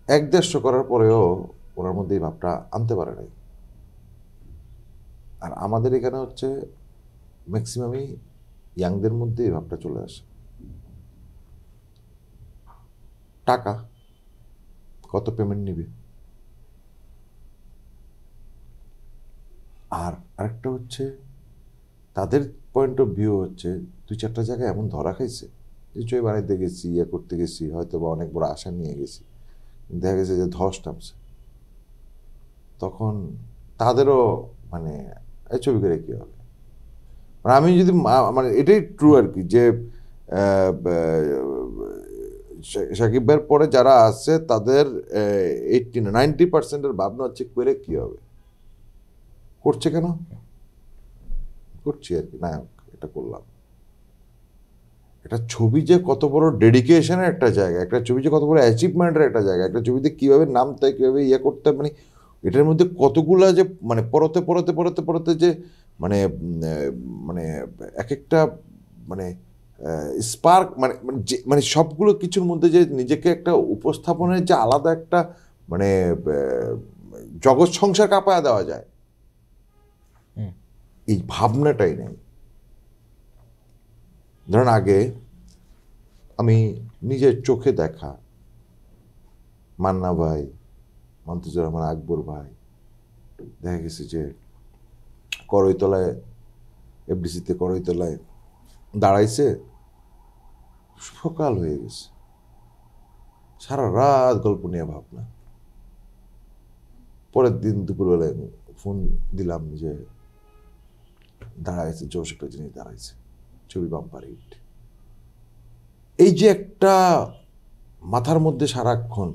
A: 1-150 করার পরেও ওনার মধ্যে এই ভাবটা আনতে পারে নাই। আর আমাদের এখানে হচ্ছে ম্যাক্সিমামই ইয়াংদের মধ্যে এই ভাবটা চলে আসে। টাকা, কত পেমেন্ট নিবে। আর আরেকটা হচ্ছে তাদের পয়েন্ট অফ ভিউ হচ্ছে 2-4টা জায়গায় এমন ধরা খাইছে যে ছবি বানাইতে গেছি, ইয়ে করতে গেছি, হয়তো বা অনেক বড় আশা নিয়ে গেছি, দেখা গেছে যে ধস নামছে। তখন তাদেরও মানে এই ছবি করে কী হবে। মানে আমি যদি মানে এটাই ট্রু আর কি, যে শাকিব ভাইয়ের পরে যারা আছে তাদের 90% ভাবনা হচ্ছে করে কী হবে, করছে কেন, করছি আর কি, নায়ক এটা করলাম। একটা ছবি যে কত বড় ডেডিকেশনের একটা জায়গা, একটা ছবি যে কত বড় অ্যাচিভমেন্টের একটা জায়গা, একটা ছবিতে কীভাবে নামতে হয়, কীভাবে ইয়ে করতে হয়, মানে এটার মধ্যে কতগুলা যে মানে পরতে পরতে পরতে পরতে যে মানে মানে এক একটা মানে স্পার্ক মানে যে মানে সবগুলো কিছুর মধ্যে যে নিজেকে একটা উপস্থাপনের যে আলাদা একটা মানে জগৎ সংসার কাঁপায় দেওয়া যায়, এই ভাবনাটাই নেই। ধরেন আগে আমি নিজের চোখে দেখা মান্না ভাই, মন্তাজুর রহমান আকবর ভাই, দেখা গেছে যে করইতলায় এফডিসিতে করইতলায় দাঁড়াইছে, সকাল হয়ে গেছে, সারা রাত গল্প নিয়ে ভাবনা। পরের দিন দুপুরবেলায় ফোন দিলাম যে দাঁড়াইছে, জোশ একটা জিনিস দাঁড়াইছে, ছবি বাম্পার হিট। এই যে একটা মাথার মধ্যে সারাক্ষণ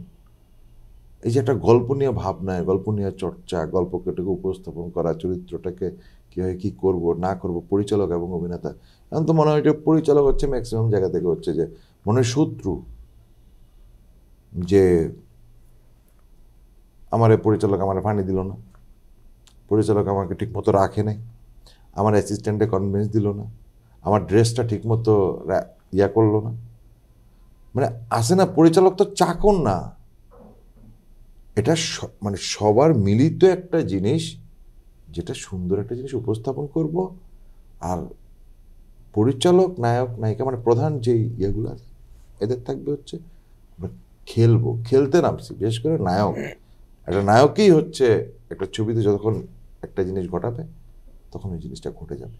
A: এই যে একটা গল্প নিয়ে ভাবনা, গল্প নিয়ে চর্চা, গল্পটাকে উপস্থাপন করা, চরিত্রটাকে কীভাবে কী করবো না করবো, পরিচালক এবং অভিনেতা, এখন তো মনে হয় যে পরিচালক হচ্ছে ম্যাক্সিমাম জায়গা থেকে হচ্ছে যে মনে হয় শত্রু, যে আমার পরিচালক আমার ফানি দিল না, পরিচালক আমাকে ঠিকমতো রাখে নাই, আমার অ্যাসিস্ট্যান্টে কনভিন্স দিল না, আমার ড্রেসটা ঠিকমতো ইয়া করলো না। মানে আসে না, পরিচালক তো চাকর না, এটা মানে সবার মিলিত একটা জিনিস, যেটা সুন্দর একটা জিনিস উপস্থাপন করব। আর পরিচালক, নায়ক, নায়িকা মানে প্রধান যেই ইয়েগুলো আছে এদের থাকবে হচ্ছে আমরা খেলবো, খেলতে নামছি। বিশেষ করে নায়ক, একটা নায়কই হচ্ছে একটা ছবিতে যতক্ষণ একটা জিনিস ঘটাবে তখন ওই জিনিসটা ঘটে যাবে।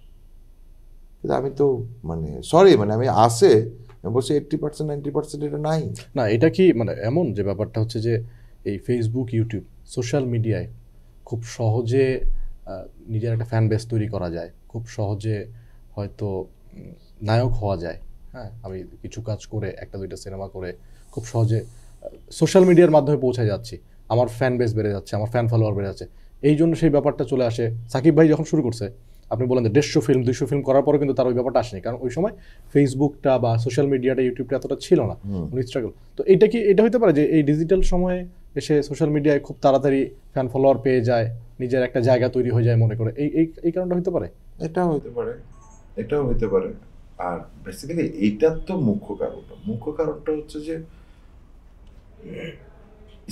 A: কিন্তু আমি তো মানে সরি মানে আমি আসে বলছি 80% 90% এটা নাই
B: না। এটা কি মানে এমন যে ব্যাপারটা হচ্ছে যে এই ফেসবুক, ইউটিউব, সোশ্যাল মিডিয়ায় খুব সহজে নিজের একটা ফ্যান বেস তৈরি করা যায়, খুব সহজে হয়তো নায়ক হওয়া যায়। হ্যাঁ, আমি কিছু কাজ করে 1-2টা সিনেমা করে খুব সহজে সোশ্যাল মিডিয়ার মাধ্যমে পৌঁছে যাচ্ছি, আমার ফ্যান বেস বেড়ে যাচ্ছে, আমার ফ্যান ফলোয়ার বেড়ে যাচ্ছে। এই জন্য সেই ব্যাপারটা চলে আসে। সাকিব ভাই যখন শুরু করছে, আপনি বলেন যে 150 ফিল্ম 200 ফিল্ম করার পরেও কিন্তু তার ওই ব্যাপারটা আসেনি, কারণ ওই সময় ফেসবুকটা বা সোশ্যাল মিডিয়াটা, ইউটিউবটা এতটা ছিল না, উনি স্ট্রাগল। তো এটা হতে পারে যে এই ডিজিটাল সময়ে এসে সোশ্যাল মিডিয়ায় খুব তাড়াতাড়ি ফ্যান ফলোয়ার পেয়ে যায়, নিজের একটা জায়গা তৈরি হয়ে যায় মনে করে, এই কারণটা হতে পারে।
A: এটাও হতে পারে, এটাও হতে পারে। আর বেসিক্যালি এইটার তো মুখ্য কারণটা হচ্ছে যে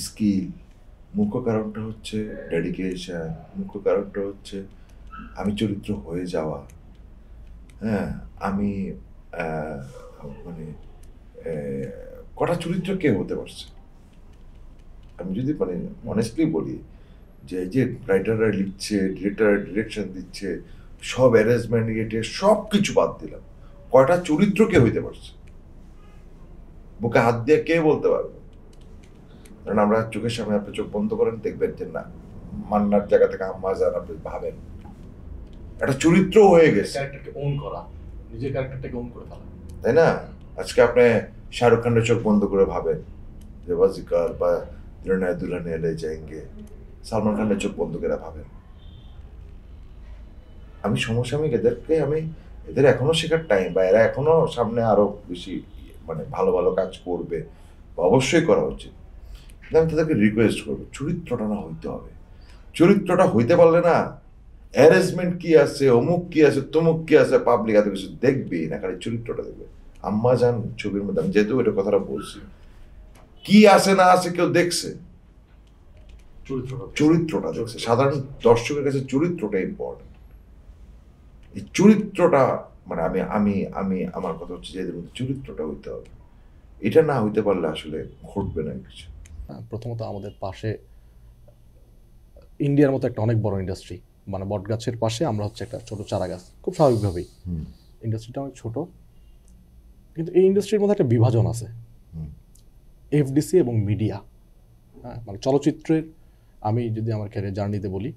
A: স্কিল, মুখ্য কারণটা হচ্ছে ডেডিকেশন, মুখ্য কারণটা হচ্ছে আমি চরিত্র হয়ে যাওয়া। হ্যাঁ, আমি মানে কটা চরিত্র কে হতে পারছে। আমি যদি মানে অনেস্টলি বলি যে এই যে রাইটাররা লিখছে, ডিরেক্টররা ডিরেকশন দিচ্ছে, সব অ্যারেঞ্জমেন্ট ইয়েটে সব কিছু বাদ দিলাম, কয়টা চরিত্র কে হইতে পারছে বুকে হাত দিয়ে কে বলতে পারবে? কারণ আমরা চোখের সামনে আপনি চোখ বন্ধ করেন দেখবেন যে না, মান্নার জায়গা থেকে আম্মা যান, আপনি ভাবেন একটা চরিত্র হয়ে গেছে,
B: ক্যারেক্টারকে ওন করা, নিজের ক্যারেক্টারটাকে ওন করে ফেলা,
A: তাই না? আজকে আপনি শাহরুখ খানের চোখ বন্ধ করে ভাবেন যে বাজিকার বা দুলহানিয়া দুলহানিয়া লে যায়েঙ্গে, সালমান খানের চোখ বন্ধ করে ভাবেন, আমি সমসাময়িক এদের এখনো শেখার টাইম, বা এরা এখনো সামনে আরো বেশি মানে ভালো ভালো কাজ করবে, বা অবশ্যই করা উচিত। আমি তাদেরকে রিকোয়েস্ট করবো, চরিত্রটা না হইতে হবে। চরিত্রটা হইতে পারলে না, অ্যারেঞ্জমেন্ট কি আছে, অমুক কি আছে, তমুক কি আছে, পাবলিক এত কিছু দেখবে না, খালি চরিত্রটা দেখবে। আম্মা জান ছবির মধ্যে, আমি যেহেতু এটা কথাটা বলছি, কি আছে না আছে কেউ দেখছে, চরিত্রটা দেখছে। সাধারণ দর্শকের কাছে চরিত্রটা ইম্পর্টেন্ট। এই চরিত্রটা মানে আমি আমি আমি আমার কথা হচ্ছে যে এদের মধ্যে চরিত্রটা হইতে হবে। এটা না হইতে পারলে আসলে ঘটবে না কিছু।
B: প্রথমত আমাদের পাশে ইন্ডিয়ার মতো একটা অনেক বড় ইন্ডাস্ট্রি, মানে বটগাছের পাশে আমরা হচ্ছে একটা ছোট চারা গাছ, খুব স্বাভাবিকভাবেই ইন্ডাস্ট্রিটা অনেক ছোট, কিন্তু এই ইন্ডাস্ট্রির মধ্যে একটা বিভাজন আছে, এফডিসি এবং মিডিয়া। হ্যাঁ, মানে চলচ্চিত্রের, আমি যদি আমার ক্যারিয়ার জার্নিতে বলি,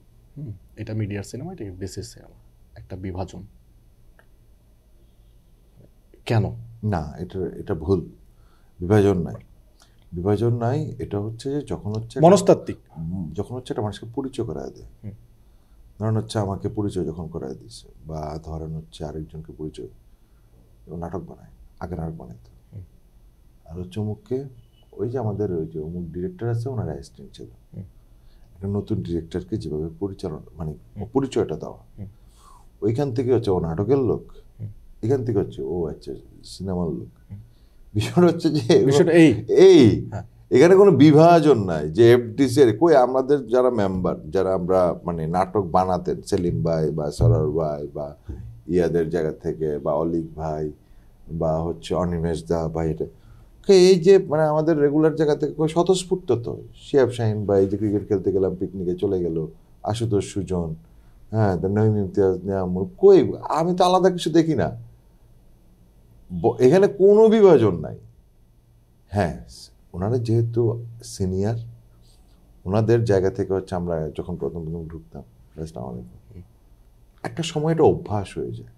B: এটা মিডিয়ার সিনেমা, এটা এফডিসির সিনেমা, একটা বিভাজন। কেন?
A: না, এটা ভুল। বিভাজন নাই, বিভাজন নাই। এটা হচ্ছে যে যখন হচ্ছে
B: মনস্তাত্ত্বিক,
A: যখন হচ্ছে একটা মানুষকে পরিচয় করায় দেয়, ধরেন হচ্ছে আমাকে পরিচয় যখন করায় দিচ্ছে, বা ধরেন হচ্ছে আরেকজনকে পরিচয়, নাটক বানায়, আগে নাটক বানাইতো, আর হচ্ছে অমুককে, ওই যে আমাদের ওই যে অমুক ডিরেক্টর আছে, ওনার অ্যাসিস্ট্যান্ট ছিল, একটা নতুন ডিরেক্টরকে যেভাবে পরিচালনা মানে পরিচয়টা দেওয়া, ওইখান থেকে হচ্ছে ও নাটকের লোক, এখান থেকে হচ্ছে ও আচ্ছা সিনেমার লোক। বিষয়টা হচ্ছে যে
B: বিষয়টা
A: এই এখানে কোনো বিভাজন নাই যে এফডিসি এর কই। আমাদের যারা মেম্বার, যারা আমরা মানে নাটক বানাতেন, সেলিম ভাই বা সরার ভাই বা ইয়াদের জায়গা থেকে, বা অলিক ভাই, বা হচ্ছে অনিমেষ দা ভাই, এটা এই যে মানে আমাদের রেগুলার জায়গা থেকে স্বতঃস্ফূর্ত তো শিয়াব শাহিন ভাই যে ক্রিকেট খেলতে গেলাম, পিকনিকে চলে গেল, আশুতোষ সুজন, হ্যাঁ, নঈম ইমতিয়াজ, নিয়ামুল, কই আমি তো আলাদা কিছু দেখি না। এখানে কোনো বিভাজন নাই। হ্যাঁ, ওনারা যেহেতু সিনিয়র, ওনাদের জায়গা থেকে হচ্ছে আমরা যখন প্রথম ঢুকতাম, একটা সময় এটা অভ্যাস হয়ে যায়।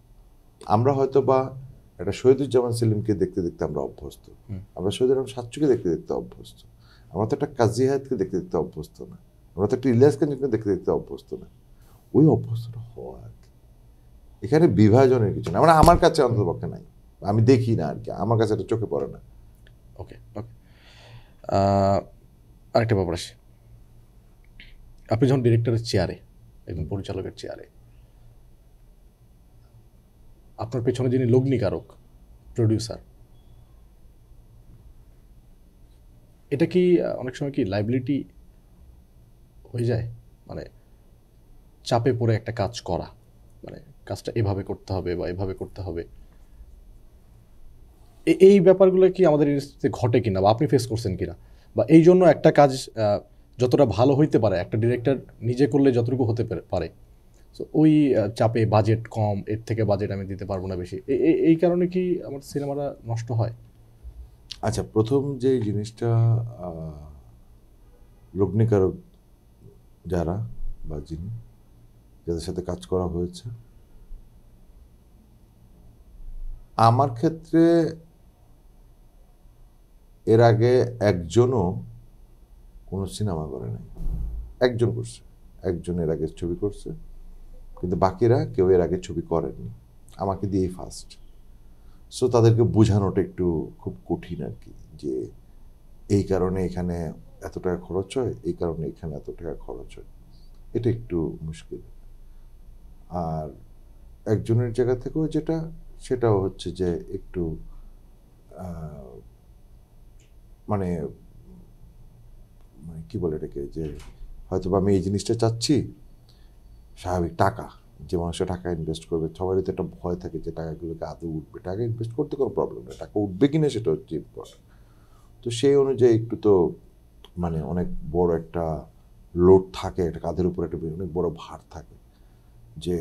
A: আমরা হয়তো বা একটা শহীদুজ্জামান সেলিমকে দেখতে দেখতে আমরা অভ্যস্ত, আমরা শহীদুর সাচ্চুকে দেখতে দেখতে অভ্যস্ত, আমরা তো একটা কাজী হায়াতকে দেখতে দেখতে অভ্যস্ত না, আমরা তো একটা ইলিয়াস কাঞ্চনকে দেখতে দেখতে অভ্যস্ত না। ওই অভ্যস্তটা হওয়া আর কি। এখানে বিভাজনের কিছু না, মানে আমার কাছে অন্ততপক্ষে নাই, আমি দেখি না আর কি, আমার কাছে এটা চোখে পড়ে না।
B: ওকে ওকে, আরেকটা ব্যাপার আসে, আপনি যখন ডিরেক্টরের চেয়ারে, একজন পরিচালকের চেয়ারে, আপনার পেছনে যিনি লগ্নিকারক, প্রডিউসার, এটা কি অনেক সময় কি লাইবিলিটি হয়ে যায়? মানে চাপে পড়ে একটা কাজ করা, মানে কাজটা এভাবে করতে হবে বা এভাবে করতে হবে, এই ব্যাপারগুলো কি আমাদের ইন্ডাস্ট্রিতে ঘটে কিনা, বা আপনি ফেস করছেন কিনা, বা এই জন্য একটা কাজ যতটা ভালো হইতে পারে, একটা ডিরেক্টর নিজে করলে যতটুকু হতে পারে, তো ওই চাপে বাজেট কম, এর থেকে বাজেট আমি দিতে পারবো না বেশি, এই কারণে কি আমার সিনেমাটা নষ্ট হয়?
A: আচ্ছা, প্রথম যে জিনিসটা, লগ্নিকারক যারা বা যিনি, যাদের সাথে কাজ করা হয়েছে, আমার ক্ষেত্রে এর আগে একজনও কোনো সিনেমা করে নাই। একজন করছে, একজন এর আগে ছবি করছে, কিন্তু বাকিরা কেউ এর আগে ছবি করেননি, আমাকে দিয়েই ফার্স্ট। সো তাদেরকে বোঝানোটা একটু খুব কঠিন আর কি, যে এই কারণে এখানে এত টাকা খরচ হয়, এই কারণে এখানে এত টাকা খরচ হয়, এটা একটু মুশকিল। আর একজনের জায়গা থেকেও যেটা, সেটাও হচ্ছে যে একটু মানে মানে কি বলে এটাকে, যে হয়তো আমি এই জিনিসটা চাচ্ছি, স্বাভাবিক টাকা, যে মানুষের টাকা ইনভেস্ট করবে, সবারই তো একটা ভয় থাকে যে টাকাগুলোকে আদৌ উঠবে। টাকা ইনভেস্ট করতে কোনো প্রবলেম নেই, টাকা উঠবে কিনা সেটা হচ্ছে ইম্পর্টেন্ট। তো সেই অনুযায়ী একটু তো মানে অনেক বড় একটা লোড থাকে, একটা কাঁধের উপর একটা অনেক বড় ভার থাকে, যে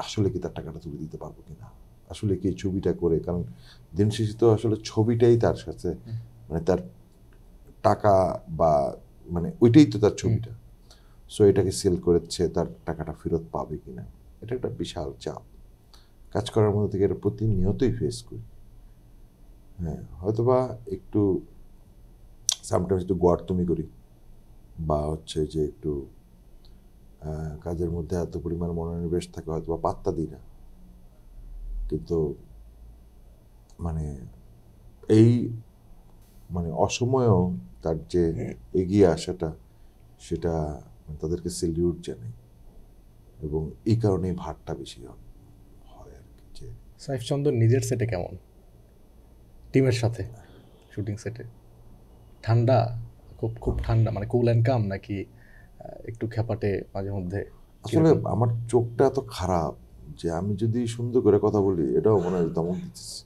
A: আসলে কি তার টাকাটা তুলে দিতে পারবো কিনা, আসলে কি ছবিটা করে, কারণ দিন শেষে তো আসলে ছবিটাই তার সাথে মানে তার টাকা, বা মানে ওইটাই তো তার ছবিটা। সো এটাকে সেল করেছে, তার টাকাটা ফেরত পাবে কিনা, এটা একটা বিশাল চাপ। কাজ করার মধ্যে থেকে এটা প্রতিনিয়তই ফেস করি। হ্যাঁ, হয়তোবা একটু সামটাইমস একটু গোয়ার তুমি করি, বা হচ্ছে যে একটু কাজের মধ্যে এত পরিমাণ মনোনিবেশ থাকে হয়তো বা পাত্তা দিই না, কিন্তু মানে এই মানে অসময়েও তার যে এগিয়ে আসাটা, সেটা তাদেরকে সেলিউট জানাই, এবং এই কারণেই ভারটা বেশি হয় আর কি। যে
B: সাইফ চন্দন নিজের সেটে কেমন, টিমের সাথে শুটিং সেটে? ঠান্ডা, খুব খুব ঠান্ডা, মানে কুল অ্যান্ড কাম, নাকি একটু খেপাটে মাঝে মধ্যে?
A: আসলে আমার চোখটা এত খারাপ যে আমি যদি সুন্দর করে কথা বলি এটাও মনে হয় ধমক দিতেছি।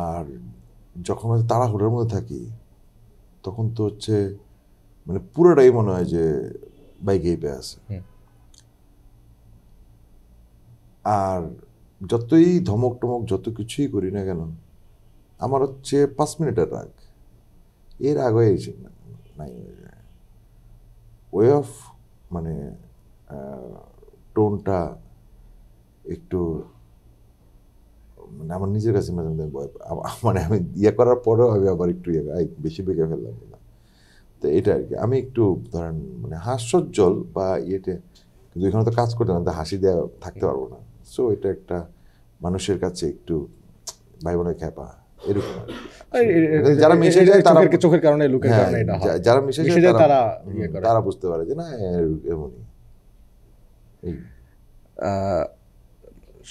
A: আর যখন হয়তো তাড়াহুড়োর মধ্যে থাকি তখন তো হচ্ছে মানে পুরোটাই মনে হয় যে বাইক গেপে আছে। আর যতই ধমক টমক যত কিছুই করি না কেন, আমার হচ্ছে 5 মিনিটের রাগ, এর আগে এসে নাই হয়ে যায়। ওয়ে অফ মানে টোনটা একটু মানে আমার নিজের কাছে মাঝে মাঝে মানে আমি ইয়ে করার পরেও আমি আবার একটু বেশি বেগে ফেললাম না। তো এটা আর কি, আমি একটু ধরেন মানে হাস্যোজ্জ্বল বা ইয়েতে, কিন্তু এখানে তো কাজ করতে না, হাসি দেওয়া থাকতে পারবো না। সো এটা একটা মানুষের কাছে একটু ভাই বোনের খ্যাপা এরকম আর কি। যারা মিশে যায় তারা
B: চোখের কারণে, লুকের কারণে এটা হয়।
A: যারা মিশে যায়
B: তারা
A: তারা বুঝতে পারে যে না এমনই।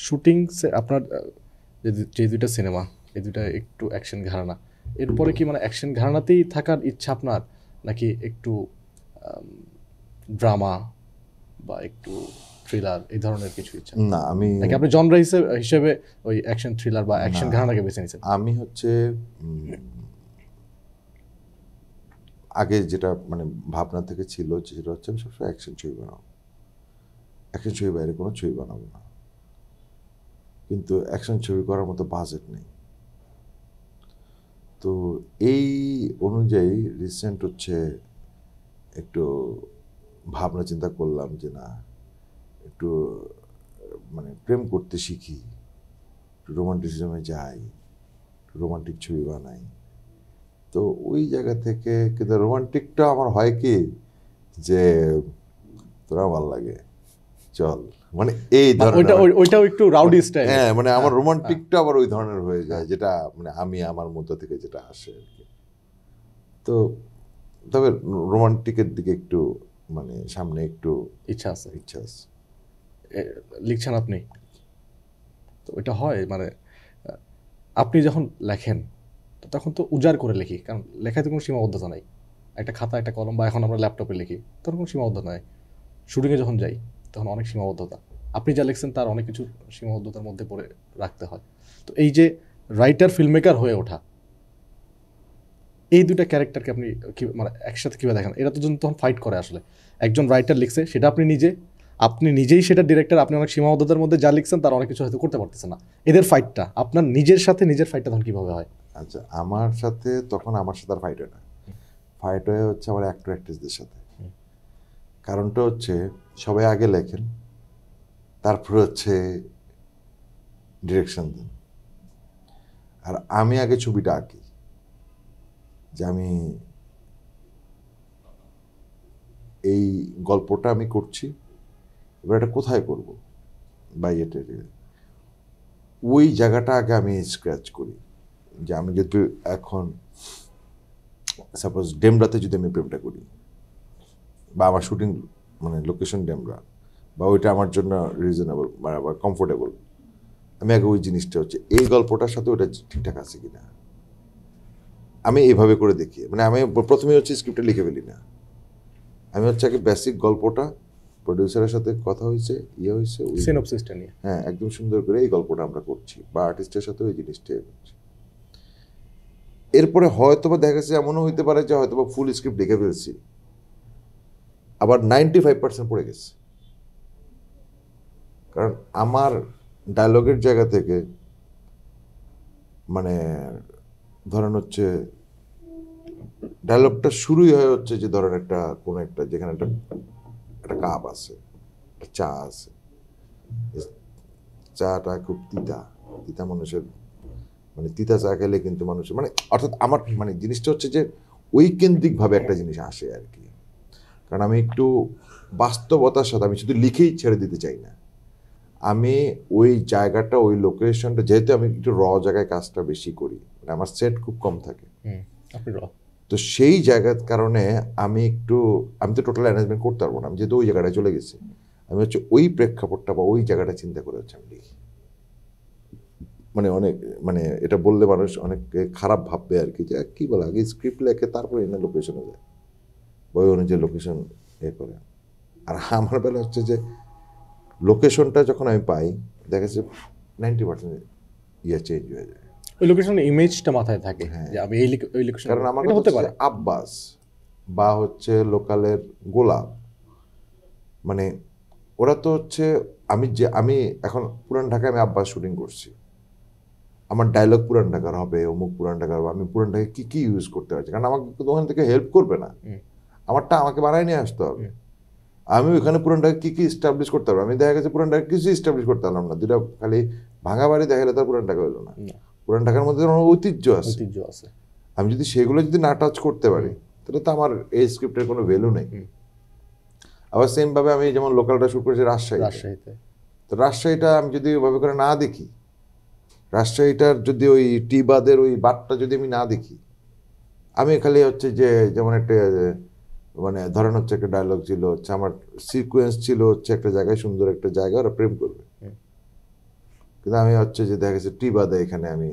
B: শুটিং আপনার যে দুইটা সিনেমা, এই দুইটা একটু অ্যাকশন ঘরানা, এরপরে কি মানে অ্যাকশন ঘরানাতেই থাকার ইচ্ছা আপনার, নাকি একটু ড্রামা বা একটু থ্রিলার এই ধরনের কিছু ইচ্ছা?
A: না, আমি
B: নাকি আপনি জনরা হিসেবে ওই অ্যাকশন থ্রিলার বা অ্যাকশন ঘরানাকে বেছে নিয়েছেন?
A: আমি হচ্ছে আগে যেটা মানে ভাবনা থেকে ছিল যেটা হচ্ছে আমি সবসময় অ্যাকশন ছবি বানাবো, অ্যাকশন ছবি বাইরে কোনো ছবি বানাবো না। কিন্তু অ্যাকশন ছবি করার মতো বাজেট নেই। তো এই অনুযায়ী রিসেন্ট হচ্ছে একটু ভাবনা চিন্তা করলাম যে না, একটু মানে প্রেম করতে শিখি, রোমান্টিসিজমে যাই, রোমান্টিক ছবি বানাই। তো ওই জায়গা থেকে, কিন্তু রোমান্টিকটা আমার হয় কি যে তোরা ভালো লাগে চল, মানে এই ধরনের,
B: ওইটাও একটু রাউডি স্টাইল।
A: হ্যাঁ, মানে আমার রোমান্টিকটা আবার ওই ধরনের হয়ে যায়, যেটা মানে আমি আমার মধ্যে থেকে যেটা আসে আর কি। তো তবে রোমান্টিকের দিকে একটু মানে সামনে একটু
B: ইচ্ছা আছে। লিখছেন আপনি তো ওইটা হয় মানে আপনি যখন লেখেন তখন তো উজাড় করে লিখি, কারণ লেখাতে কোনো সীমাবদ্ধতা নাই। একটা খাতা, একটা কলম, বা এখন আমরা ল্যাপটপে লিখি, তখন কোনো সীমাবদ্ধতা নাই। শুটিংয়ে যখন যাই তখন অনেক সীমাবদ্ধতা, আপনি যা লিখছেন তার অনেক কিছু সীমাবদ্ধতার মধ্যে পড়ে রাখতে হয়। তো এই যে রাইটার ফিল্মমেকার হয়ে ওঠা, এই দুইটা ক্যারেক্টারকে আপনি মানে একসাথে কীভাবে দেখেন? এটা তো তখন ফাইট করে আসলে। একজন রাইটার লিখছে, সেটা আপনি নিজেই সেটা ডিরেক্টর, আপনি অনেক সীমাবদ্ধতার মধ্যে যা লিখছেন তার অনেক কিছু হয়তো করতে পারতেছেন না। এদের ফাইটটা আপনার নিজের সাথে, নিজের ফাইটটা তখন কীভাবে হয়?
A: আচ্ছা, আমার সাথে আর ফাইট হয় না, ফাইট হয়ে হচ্ছে আমার অ্যাক্টর অ্যাক্ট্রেসদের সাথে। কারণটা হচ্ছে সবাই আগে লেখেন, তারপর হচ্ছে ডিরেকশন দেন, আর আমি আগে ছবিটা আঁকি যে আমি এই গল্পটা আমি করছি, এবার এটা কোথায় করব বা এটা ওই জায়গাটা আগে আমি স্ক্র্যাচ করি। যে আমি যদি এখন সাপোজ ডেমরাতে যদি আমি প্রেমটা করি, বা আমার শুটিং মানে লোকেশন ডেমরা, বা ওইটা আমার জন্য রিজনেবল বা কমফোর্টেবল, আমি আগে ওই জিনিসটা হচ্ছে এই গল্পটার সাথে ওটা ঠিকঠাক আছে কিনা আমি এইভাবে করে দেখি। মানে আমি প্রথমে হচ্ছে স্ক্রিপ্টটা লিখে ফেলি না, আমি হচ্ছে আগে বেসিক গল্পটা প্রডিউসারের সাথে কথা হয়েছে, হয়েছে
B: সিনপসিসটা নিয়ে,
A: হ্যাঁ, একদম সুন্দর করে এই গল্পটা আমরা করছি, বা আর্টিস্টের সাথে ওই জিনিসটাই করছি। এরপরে হয়তো বা দেখা যাচ্ছে এমনও হইতে পারে যে হয়তো বা ফুল স্ক্রিপ্ট লিখে ফেলছি, আবার 95% পড়ে গেছে। কারণ আমার ডায়লগের জায়গা থেকে মানে ধরেন হচ্ছে ডায়লগটা শুরুই হয় হচ্ছে যে ধরেন একটা কোনো একটা যেখানে একটা কাপ আছে, একটা চা আছে, চাটা খুব তিতা মানুষের মানে তিতা চা খেলে কিন্তু মানুষের মানে অর্থাৎ আমার মানে জিনিসটা হচ্ছে যে ঐকেন্দ্রিকভাবে একটা জিনিস আসে আর কি। কারণ আমি একটু বাস্তবতার সাথে, আমি শুধু লিখেই ছেড়ে দিতে চাই না। আমি ওই জায়গাটা, ওই লোকেশনটা, যেহেতু আমি একটু জায়গায় কাজটা বেশি করি, মানে আমার সেট খুব কম থাকে,
B: আপনি
A: তো সেই জায়গার কারণে আমি তো টোটাল অ্যারেঞ্জমেন্ট করতে পারবো না। আমি যেহেতু ওই জায়গাটায় চলে গেছি, আমি হচ্ছে ওই প্রেক্ষাপটটা বা ওই জায়গাটা চিন্তা করে হচ্ছে আমি লিখি। মানে অনেক, মানে এটা বললে মানুষ অনেক খারাপ ভাববে আর কি, যে কি বলে আগে স্ক্রিপ্ট লেখে তারপরে এনে লোকেশনে যায়, বই অনুযায়ী লোকেশন করে। আর আমার বেলা হচ্ছে যে লোকেশনটা যখন আমি পাই, দেখা যাচ্ছে 90% চেঞ্জ হয়ে যায়।
B: ওই লোকেশনের ইমেজটা মাথায় থাকে
A: হ্যাঁ।
B: যে আমি ওই লোকেশন,
A: কারণ আমার
B: এটা
A: কথা
B: হতে
A: হচ্ছে
B: পারে
A: যে আব্বাস বা হচ্ছে লোকালের গোলাপ, মানে ওরা তো হচ্ছে, আমি এখন পুরান ঢাকায় আমি আব্বাস শুটিং করছি, আমার ডায়লগ পুরান ঢাকার হবে, অমুক পুরান ঢাকার হবে, আমি পুরান ঢাকায় কি কি ইউজ করতে পারছি, কারণ আমাকে তো ওখান থেকে হেল্প করবে না, আমারটা আমাকে বানায় নিয়ে আসতে হবে। আমি ওখানে পুরান ঢাকা কি কি ইস্টাবলিশ করতে পারবো, আমি দেখা গেছে পুরান ঢাকা কিছু ইস্টাবলিশ করতে পারলাম না, দুটা খালি ভাঙা বাড়ি দেখালে তার পুরান ঢাকা হলো না। পুরান ঢাকার মধ্যে ঐতিহ্য আছে, আমি যদি সেগুলো যদি না টাচ করতে পারি, তাহলে তো আমার এই স্ক্রিপ্টের কোনো ভ্যালু নেই। আবার সেম ভাবে আমি যেমন লোকালটা শুট করেছি রাজশাহীতে, তো রাজশাহীটা আমি যদি ওইভাবে করে না দেখি, রাজশাহীটার যদি ওই টিবাদের ওই বাটটা যদি আমি না দেখি, আমি খালি হচ্ছে যে যেমন একটা মানে ধরেন হচ্ছে একটা ডায়লগ ছিল হচ্ছে, আমার সিকোয়েন্স ছিল হচ্ছে একটা জায়গায়, সুন্দর একটা জায়গা, ওরা প্রেম করবে, কিন্তু আমি হচ্ছে যে দেখা গেছে টিবাদে এখানে আমি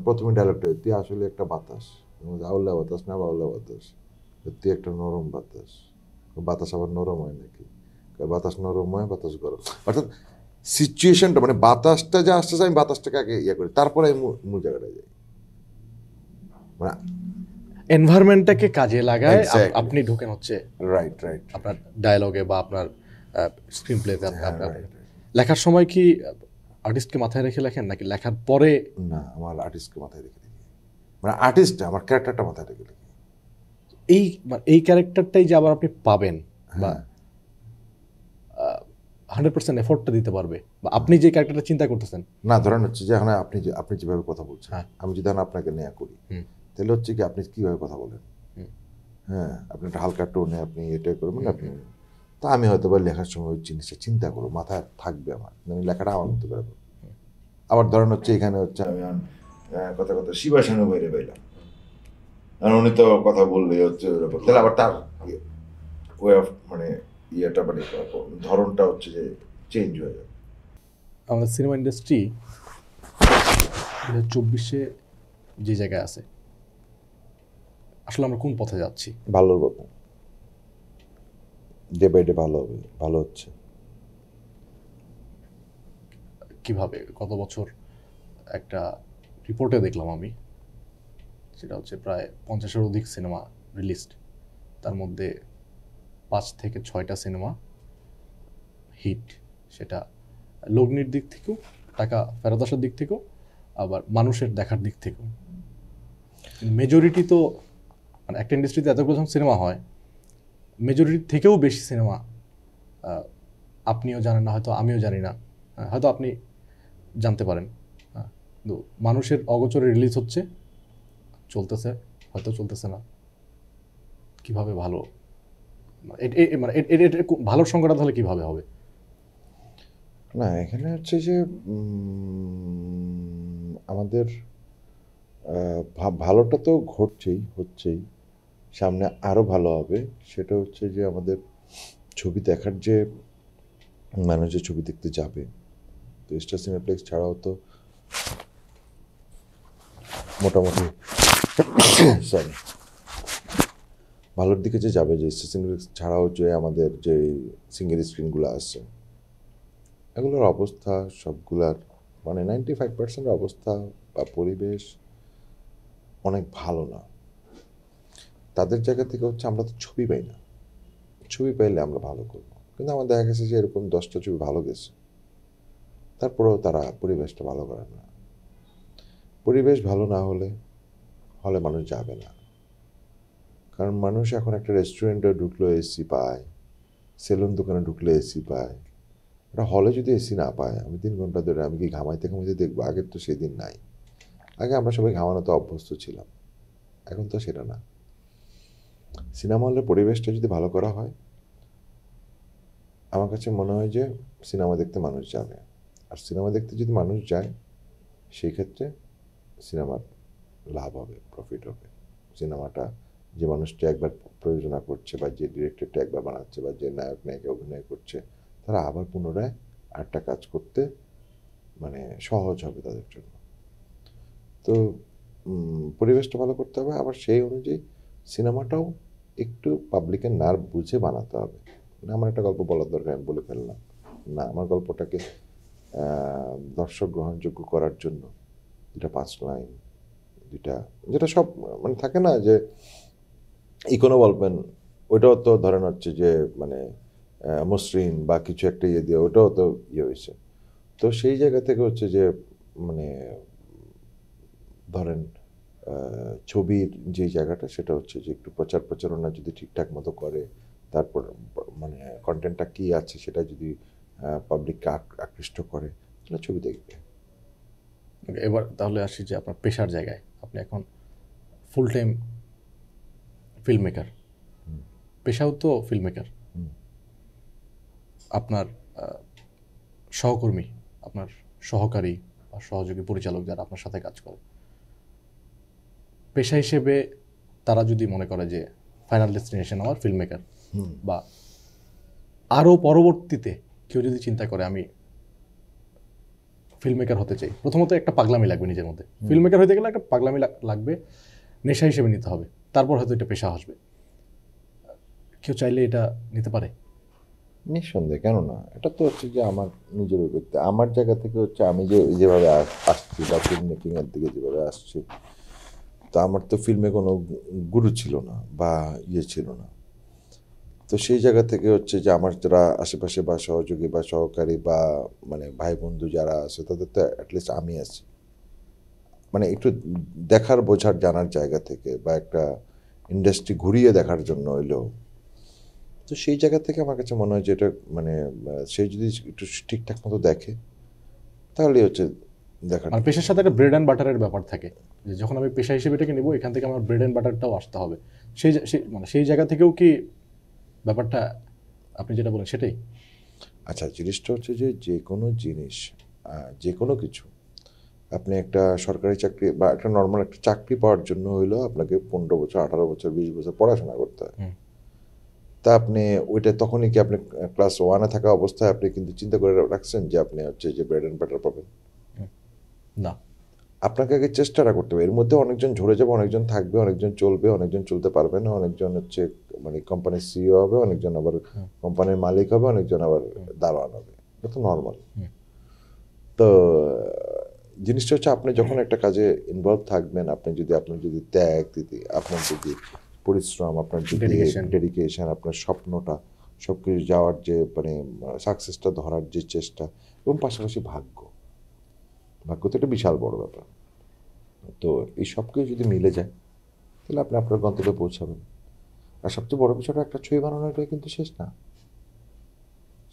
A: প্রথমে ডায়লগটা, তুই আসলে একটা বাতাস, আউলা বাতাস না বাউলা বাতাস, তুই একটা নরম বাতাস, বাতাস আবার নরম হয় নাকি, বাতাস নরম হয়, বাতাস গরম, অর্থাৎ সিচুয়েশনটা, মানে বাতাসটা যা আসতেছে আমি বাতাসটাকে আগে করি, তারপরে আমি মূল জায়গাটায় যাই, মানে
B: এনভায়রনমেন্টটাকে কাজে লাগায়
A: Exactly.
B: আপনি ঢোকেন হচ্ছে
A: রাইট
B: আপনার ডায়লগে বা আপনার স্ক্রিন প্লেতে। লেখার সময় কি আর্টিস্টকে মাথায় রেখে লেখেন নাকি লেখার পরে?
A: না, আমার আর্টিস্টকে মাথায় রেখে দেখি, মানে আর্টিস্ট আমার ক্যারেক্টারটা মাথায় রেখে দেখি।
B: এই ক্যারেক্টারটাই যে আবার আপনি পাবেন বা 100% এফোর্টটা দিতে পারবে, বা আপনি যে ক্যারেক্টারটা চিন্তা করতেছেন,
A: না ধরেন হচ্ছে যে এখন আপনি যেভাবে কথা বলছেন, আমি যদি আপনাকে নেয়া করি, তাহলে হচ্ছে কি আপনি কিভাবে কথা বলেন, হ্যাঁ আপনি একটা হালকা টোনে আপনি এটা করবেন, আপনি, তা আমি হয়তো বা লেখার সময় ওই জিনিসটা চিন্তা করবো, মাথায় থাকবে আমার, আমি লেখাটা আমার মতো পারবো। আবার ধরেন হচ্ছে এখানে হচ্ছে আমি কথা শিবাসানু বাইরে পাইলাম, আর উনি তো কথা বললে হচ্ছে তাহলে আবার তার ওয়ে অফ, মানে ইয়েটা, মানে ধরনটা হচ্ছে যে চেঞ্জ হয়ে যাবে।
B: আমাদের সিনেমা ইন্ডাস্ট্রি 2024-এ যে জায়গায় আছে, আসলে আমরা কোন পথে যাচ্ছি?
A: ভালোর কথা, ডে বাই ডে ভালো হবে, ভালো হচ্ছে।
B: কিভাবে? গত বছর একটা রিপোর্টে দেখলাম আমি, সেটা হচ্ছে প্রায় 50-এর অধিক সিনেমা রিলিজড, তার মধ্যে 5 থেকে 6টা সিনেমা হিট, সেটা লগ্নির দিক থেকেও, টাকা ফেরত আসার দিক থেকেও, আবার মানুষের দেখার দিক থেকেও। মেজরিটি তো, মানে একটা ইন্ডাস্ট্রিতে এত প্রথম সিনেমা হয়, মেজরিটি থেকেও বেশি সিনেমা আপনিও জানেন না, হয়তো আমিও জানি না, হয়তো আপনি জানতে পারেন, কিন্তু মানুষের অগোচরে রিলিজ হচ্ছে, চলতেছে, হয়তো চলতেছে না। কিভাবে ভালো, মানে ভালোর সংখ্যাটা তাহলে কিভাবে হবে?
A: না এখানে হচ্ছে যে আমাদের ভালোটা তো হচ্ছেই, সামনে আরও ভালো হবে। সেটা হচ্ছে যে আমাদের ছবি দেখার যে মানুষ যে ছবি দেখতে যাবে, তো স্টার সিনেপ্লেক্স ছাড়াও তো মোটামুটি সরি ভালোর দিকে যে যাবে, যে স্টার সিনেপ্লেক্স ছাড়াও যে আমাদের যে সিঙ্গেল স্ক্রিনগুলো আছে, এগুলোর অবস্থা সবগুলার মানে 95% অবস্থা বা পরিবেশ অনেক ভালো না। তাদের জায়গা থেকে হচ্ছে আমরা তো ছবি পাই না, ছবি পাইলে আমরা ভালো করব, কিন্তু আমার দেখা গেছে যে এরকম 10টা ছবি ভালো গেছে, তারপরেও তারা পরিবেশটা ভালো করে না। পরিবেশ ভালো না হলে মানুষ যাবে না, কারণ মানুষ এখন একটা রেস্টুরেন্টে ঢুকলো এসি পায়, সেলুন দোকানে ঢুকলে এসি পায়, একটা হলে যদি এসি না পায়, আমি 3 ঘন্টা ধরে আমি কি ঘামাইতে দেখবো? আগের তো সেদিন নাই, আগে আমরা সবাই ঘামানোতে অভ্যস্ত ছিলাম, এখন তো সেটা না। সিনেমা হলের পরিবেশটা যদি ভালো করা হয়, আমার কাছে মনে হয় যে সিনেমা দেখতে মানুষ যাবে। আর সিনেমা দেখতে যদি মানুষ যায়, সেই ক্ষেত্রে সিনেমার লাভ হবে, প্রফিট হবে। সিনেমাটা যে মানুষটা একবার প্রযোজনা করছে বা যে ডিরেক্টরটা একবার বানাচ্ছে বা যে নায়ক নায়িকা অভিনয় করছে, তারা আবার পুনরায় আরেকটা কাজ করতে মানে সহজ হবে তাদের জন্য। তো পরিবেশটা ভালো করতে হবে, আবার সেই অনুযায়ী সিনেমাটাও একটু পাবলিকের নার্ভ বুঝে বানাতে হবে। না আমার একটা গল্প বলার দরকার, আমি বলে ফেললাম, না আমার গল্পটাকে দর্শক গ্রহণযোগ্য করার জন্য দুটা 5 লাইন, দুটা যেটা সব মানে থাকে না যে ইকোনো বলবেন, ওইটাও তো ধরেন হচ্ছে যে মানে মসৃণ বা কিছু একটা ইয়ে দিয়ে ওটাও তো ইয়ে হয়েছে। তো সেই জায়গা থেকে হচ্ছে যে মানে ধরেন ছবির যে জায়গাটা সেটা হচ্ছে যে একটু প্রচার প্রচারণা যদি ঠিকঠাক মতো করে, তারপর মানে কন্টেন্টটা কী আছে সেটা যদি পাবলিককে আকৃষ্ট করে, তাহলে ছবি দেখবে।
B: এবার তাহলে আসি যে আপনার পেশার জায়গায় আপনি এখন ফুল টাইম ফিল্ম মেকার, পেশাও তো ফিল্ম মেকার। আপনার সহকর্মী, আপনার সহকারী বা সহযোগী পরিচালক যারা আপনার সাথে কাজ করে, পেশা হিসেবে তারা যদি মনে করে যে ফাইনাল ডেস্টিনেশন আমার ফিল্ম মেকার, বা আরও পরবর্তীতে কেউ যদি চিন্তা করে আমি ফিল্ম মেকার হতে চাই, প্রথমত একটা পাগলামি লাগবে নিজের মধ্যে। ফিল্ম মেকার হতে গেলে একটা পাগলামি লাগবে, নেশা হিসেবে নিতে হবে, তারপর হয়তো এটা পেশা আসবে। কেউ চাইলে এটা নিতে পারে।
A: নিঃসন্দেহে, কেন না? এটা তো হচ্ছে যে আমার নিজের অভিজ্ঞতা, আমার জায়গা থেকে হচ্ছে আমি যেভাবে আসছি বা ফিল্ম মেকিংয়ের দিকে যেভাবে আসছি, তো আমার তো ফিল্মে কোনো গুরু ছিল না বা ইয়ে ছিল না। তো সেই জায়গা থেকে হচ্ছে যে আমার যারা আশেপাশে বা সহযোগী বা সহকারী বা মানে ভাই বন্ধু যারা আছে, তাদের তো অ্যাটলিস্ট আমি আছি, মানে একটু দেখার বোঝার জানার জায়গা থেকে বা একটা ইন্ডাস্ট্রি ঘুরিয়ে দেখার জন্য হইলেও। তো সেই জায়গা থেকে আমার কাছে মনে হয় যে এটা মানে সে যদি একটু ঠিকঠাক মতো দেখে, তাহলেই হচ্ছে দেখার।
B: মানে পেশার সাথে একটা ব্রেড অ্যান্ড বাটারের ব্যাপার থাকে, যে যখন আমি পেশা হিসেবে এটাকে নেবো, এখান থেকে আমার ব্রেড অ্যান্ড বাটারটাও আসতে হবে। মানে সেই জায়গা থেকেও কি ব্যাপারটা আপনি যেটা বলেন সেটাই?
A: আচ্ছা, জিনিসটা হচ্ছে যে যে কোনো জিনিস, যে কোনো কিছু, আপনি একটা সরকারি চাকরি বা একটা নর্মাল একটা চাকরি পাওয়ার জন্য হইলেও আপনাকে 15 বছর, 18 বছর, 20 বছর পড়াশোনা করতে হয়। তা আপনি ওইটা তখনই কি আপনি ক্লাস 1-এ থাকা অবস্থায় আপনি কিন্তু চিন্তা করে রাখছেন যে আপনি হচ্ছে যে ব্রেড অ্যান্ড বাটার পাবেন?
B: না।
A: আপনাকে আগে চেষ্টাটা করতে হবে। এর মধ্যে অনেকজন ঝরে যাবে, অনেকজন থাকবে, অনেকজন চলবে, অনেকজন চলতে পারবে না, অনেকজন হচ্ছে মানে কোম্পানির সিইও হবে, অনেকজন আবার কোম্পানির মালিক হবে, অনেকজন আবার দারোয়ান হবে। এটা তো নর্মাল। তো জিনিসটা হচ্ছে আপনি যখন একটা কাজে ইনভলভ থাকবেন, আপনি যদি আপনার যদি ত্যাগ দিতে, আপনার যদি পরিশ্রম, আপনার যদি ডেডিকেশন, আপনার স্বপ্নটা সব কিছু যাওয়ার যে মানে সাকসেসটা ধরার যে চেষ্টা, এবং পাশাপাশি ভাগ্য, ভাগ্য তো একটা বিশাল বড় ব্যাপার। তো এই সব কিছু যদি মিলে যায়, তাহলে আপনি আপনার গন্তব্যে পৌঁছাবেন। আর সবচেয়ে বড় বিষয়টা, একটা ছবি বানানোটাই কিন্তু শেষ না।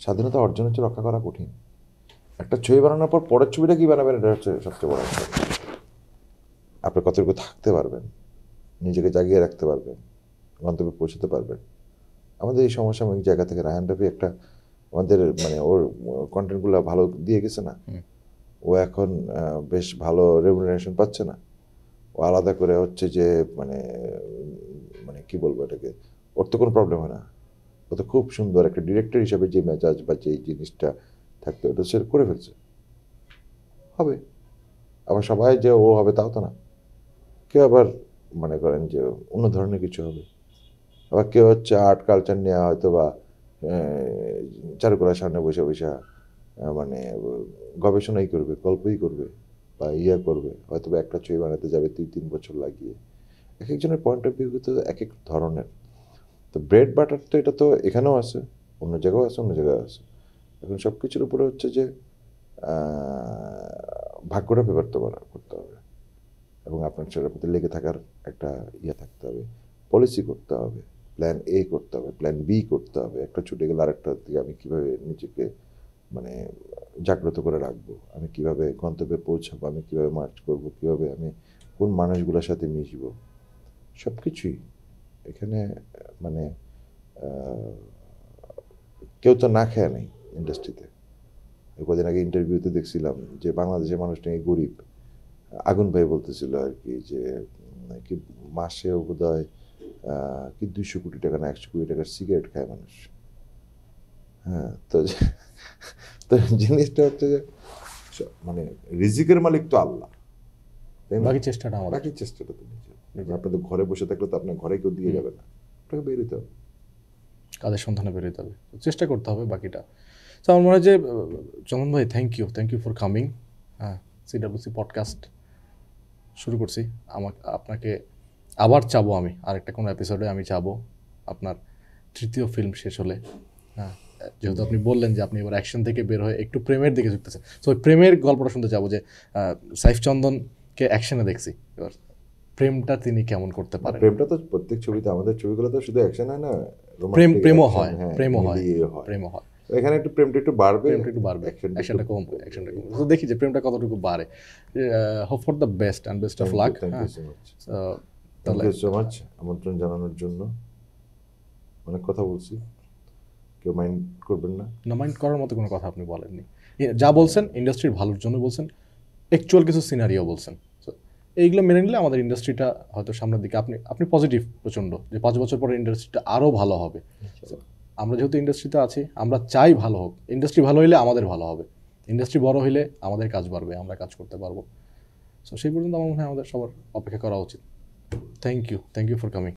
A: স্বাধীনতা অর্জন হচ্ছে রক্ষা করা কঠিন। একটা ছবি বানানোর পর পরের ছবিটা কী বানাবেন, এটা হচ্ছে সবচেয়ে বড় বিষয়। আপনি কতটুকু থাকতে পারবেন, নিজেকে জাগিয়ে রাখতে পারবেন, গন্তব্যে পৌঁছতে পারবেন। আমাদের এই সমসাময়িক জায়গা থেকে রায়হান রাফি একটা আমাদের মানে ওর কন্টেন্টগুলো ভালো দিয়ে গেছে না, ও এখন বেশ ভালো রেমুনারেশন পাচ্ছে না, ও আলাদা করে হচ্ছে যে মানে মানে কি বলবো এটাকে, ওর তো কোনো প্রবলেম হয় না। ও তো খুব সুন্দর একটা ডিরেক্টর হিসাবে যে মেজাজ বা যে জিনিসটা থাকতে, ওটা সে করে ফেলছে। হবে, আবার সবাই যে ও হবে তাও তো না। কেউ আবার মনে করেন যে অন্য ধরনের কিছু হবে, আবার কেউ হচ্ছে আর্ট কালচার নিয়ে হয়তো বা চারুকলার সামনে বসে বসে মানে গবেষণাই করবে, গল্পই করবে বা ইয়ে করবে, হয়তো বা একটা ছবি বানাতে যাবে 2-3 বছর লাগিয়ে। এক একজনের পয়েন্ট অফ ভিউ তো এক এক ধরনের। তো ব্রেড বাটার তো এটা তো এখানেও আছে, অন্য জায়গাও আছে, অন্য জায়গায় আছে। এখন সব কিছুর উপরে হচ্ছে যে ভাগ্যটা বিবর্ত করতে হবে, এবং আপনার সেটার প্রতি লেগে থাকার একটা ইয়ে থাকতে হবে, পলিসি করতে হবে, প্ল্যান এ করতে হবে, প্ল্যান বি করতে হবে। একটা ছুটে গেলে আরেকটার দিকে আমি কীভাবে নিজেকে মানে জাগ্রত করে রাখবো, আমি কিভাবে গন্তব্যে পৌঁছাবো, আমি কিভাবে মার্চ করবো, কিভাবে আমি কোন মানুষগুলোর সাথে মিশবো, সব কিছুই এখানে মানে কেউ তো না খেয়ে নেই ইন্ডাস্ট্রিতে। কদিন আগে ইন্টারভিউতে দেখছিলাম যে বাংলাদেশের মানুষ নাকি গরিব। আগুন ভাই বলতেছিল আর কি যে কি মাসেও বোধ হয় কি 200 কোটি টাকা না 100 কোটি টাকার সিগারেট খায় মানুষ। হ্যাঁ, তো তো জিনিসটা হচ্ছে যে মানে রিজিকের মালিক তো আল্লাহ, তাই না?
B: বাকি চেষ্টাটা আমাদের।
A: বাকি চেষ্টাটা তো নিজের। আপনাদের ঘরে বসে থাকলে তো আপনার ঘরে কেউ দিয়ে যাবে না, আপনাকে বেরোতে হবে,
B: কাজের সন্ধানে বেরোতে হবে, চেষ্টা করতে হবে বাকিটা। তো আমার মনে হয় যে চন্দন ভাই, থ্যাংক ইউ ফর কামিং। হ্যাঁ, সিডাব্লিউসি পডকাস্ট শুরু করছি। আপনাকে আবার চাবো, আমি আরেকটা কোনো এপিসোডে আমি চাবো আপনার তৃতীয় ফিল্ম শেষ হলে। হ্যাঁ, যেহেতু আপনি বললেন যে আপনি এবার অ্যাকশন থেকে বের হয়ে একটু প্রেমের দিকে ঝুঁকতেছেন, তো ওই প্রেমের গল্পটা শুনতে চাবো যে সাইফ চন্দনকে অ্যাকশনে দেখছি, এবার প্রেমটা তিনি কেমন করতে পারেন।
A: প্রেমটা তো প্রত্যেক ছবিতে, আমাদের ছবিগুলো তো শুধু অ্যাকশন হয় না,
B: প্রেমও হয়, প্রেমও হয়।
A: এখানে একটু প্রেমটা একটু বাড়বে,
B: অ্যাকশনটা কম। তো দেখি যে প্রেমটা কতটুকু বাড়ে। Hope for the best and best of luck.
A: Thank you so much আমন্ত্রণ জানানোর জন্য। অনেক কথা বলছি, কেউ মাইন্ড করবেন না।
B: না, মাইন্ড করার মতো কোনো কথা আপনি বলেননি। যা বলছেন ইন্ডাস্ট্রির ভালোর জন্য বলছেন, অ্যাকচুয়াল কিছু সিনারিও বলছেন। তো এইগুলো মেনে নিলে আমাদের ইন্ডাস্ট্রিটা হয়তো সামনের দিকে, আপনি পজিটিভ প্রচণ্ড, যে 5 বছর পরে ইন্ডাস্ট্রিটা আরও ভালো হবে। আমরা যেহেতু ইন্ডাস্ট্রিতে আছি, আমরা চাই ভালো হোক। ইন্ডাস্ট্রি ভালো হইলে আমাদের ভালো হবে, ইন্ডাস্ট্রি বড় হইলে আমাদের কাজ বাড়বে, আমরা কাজ করতে পারবো। সো সেই পর্যন্ত আমার মনে হয় আমাদের সবার অপেক্ষা করা উচিত। Thank you for coming.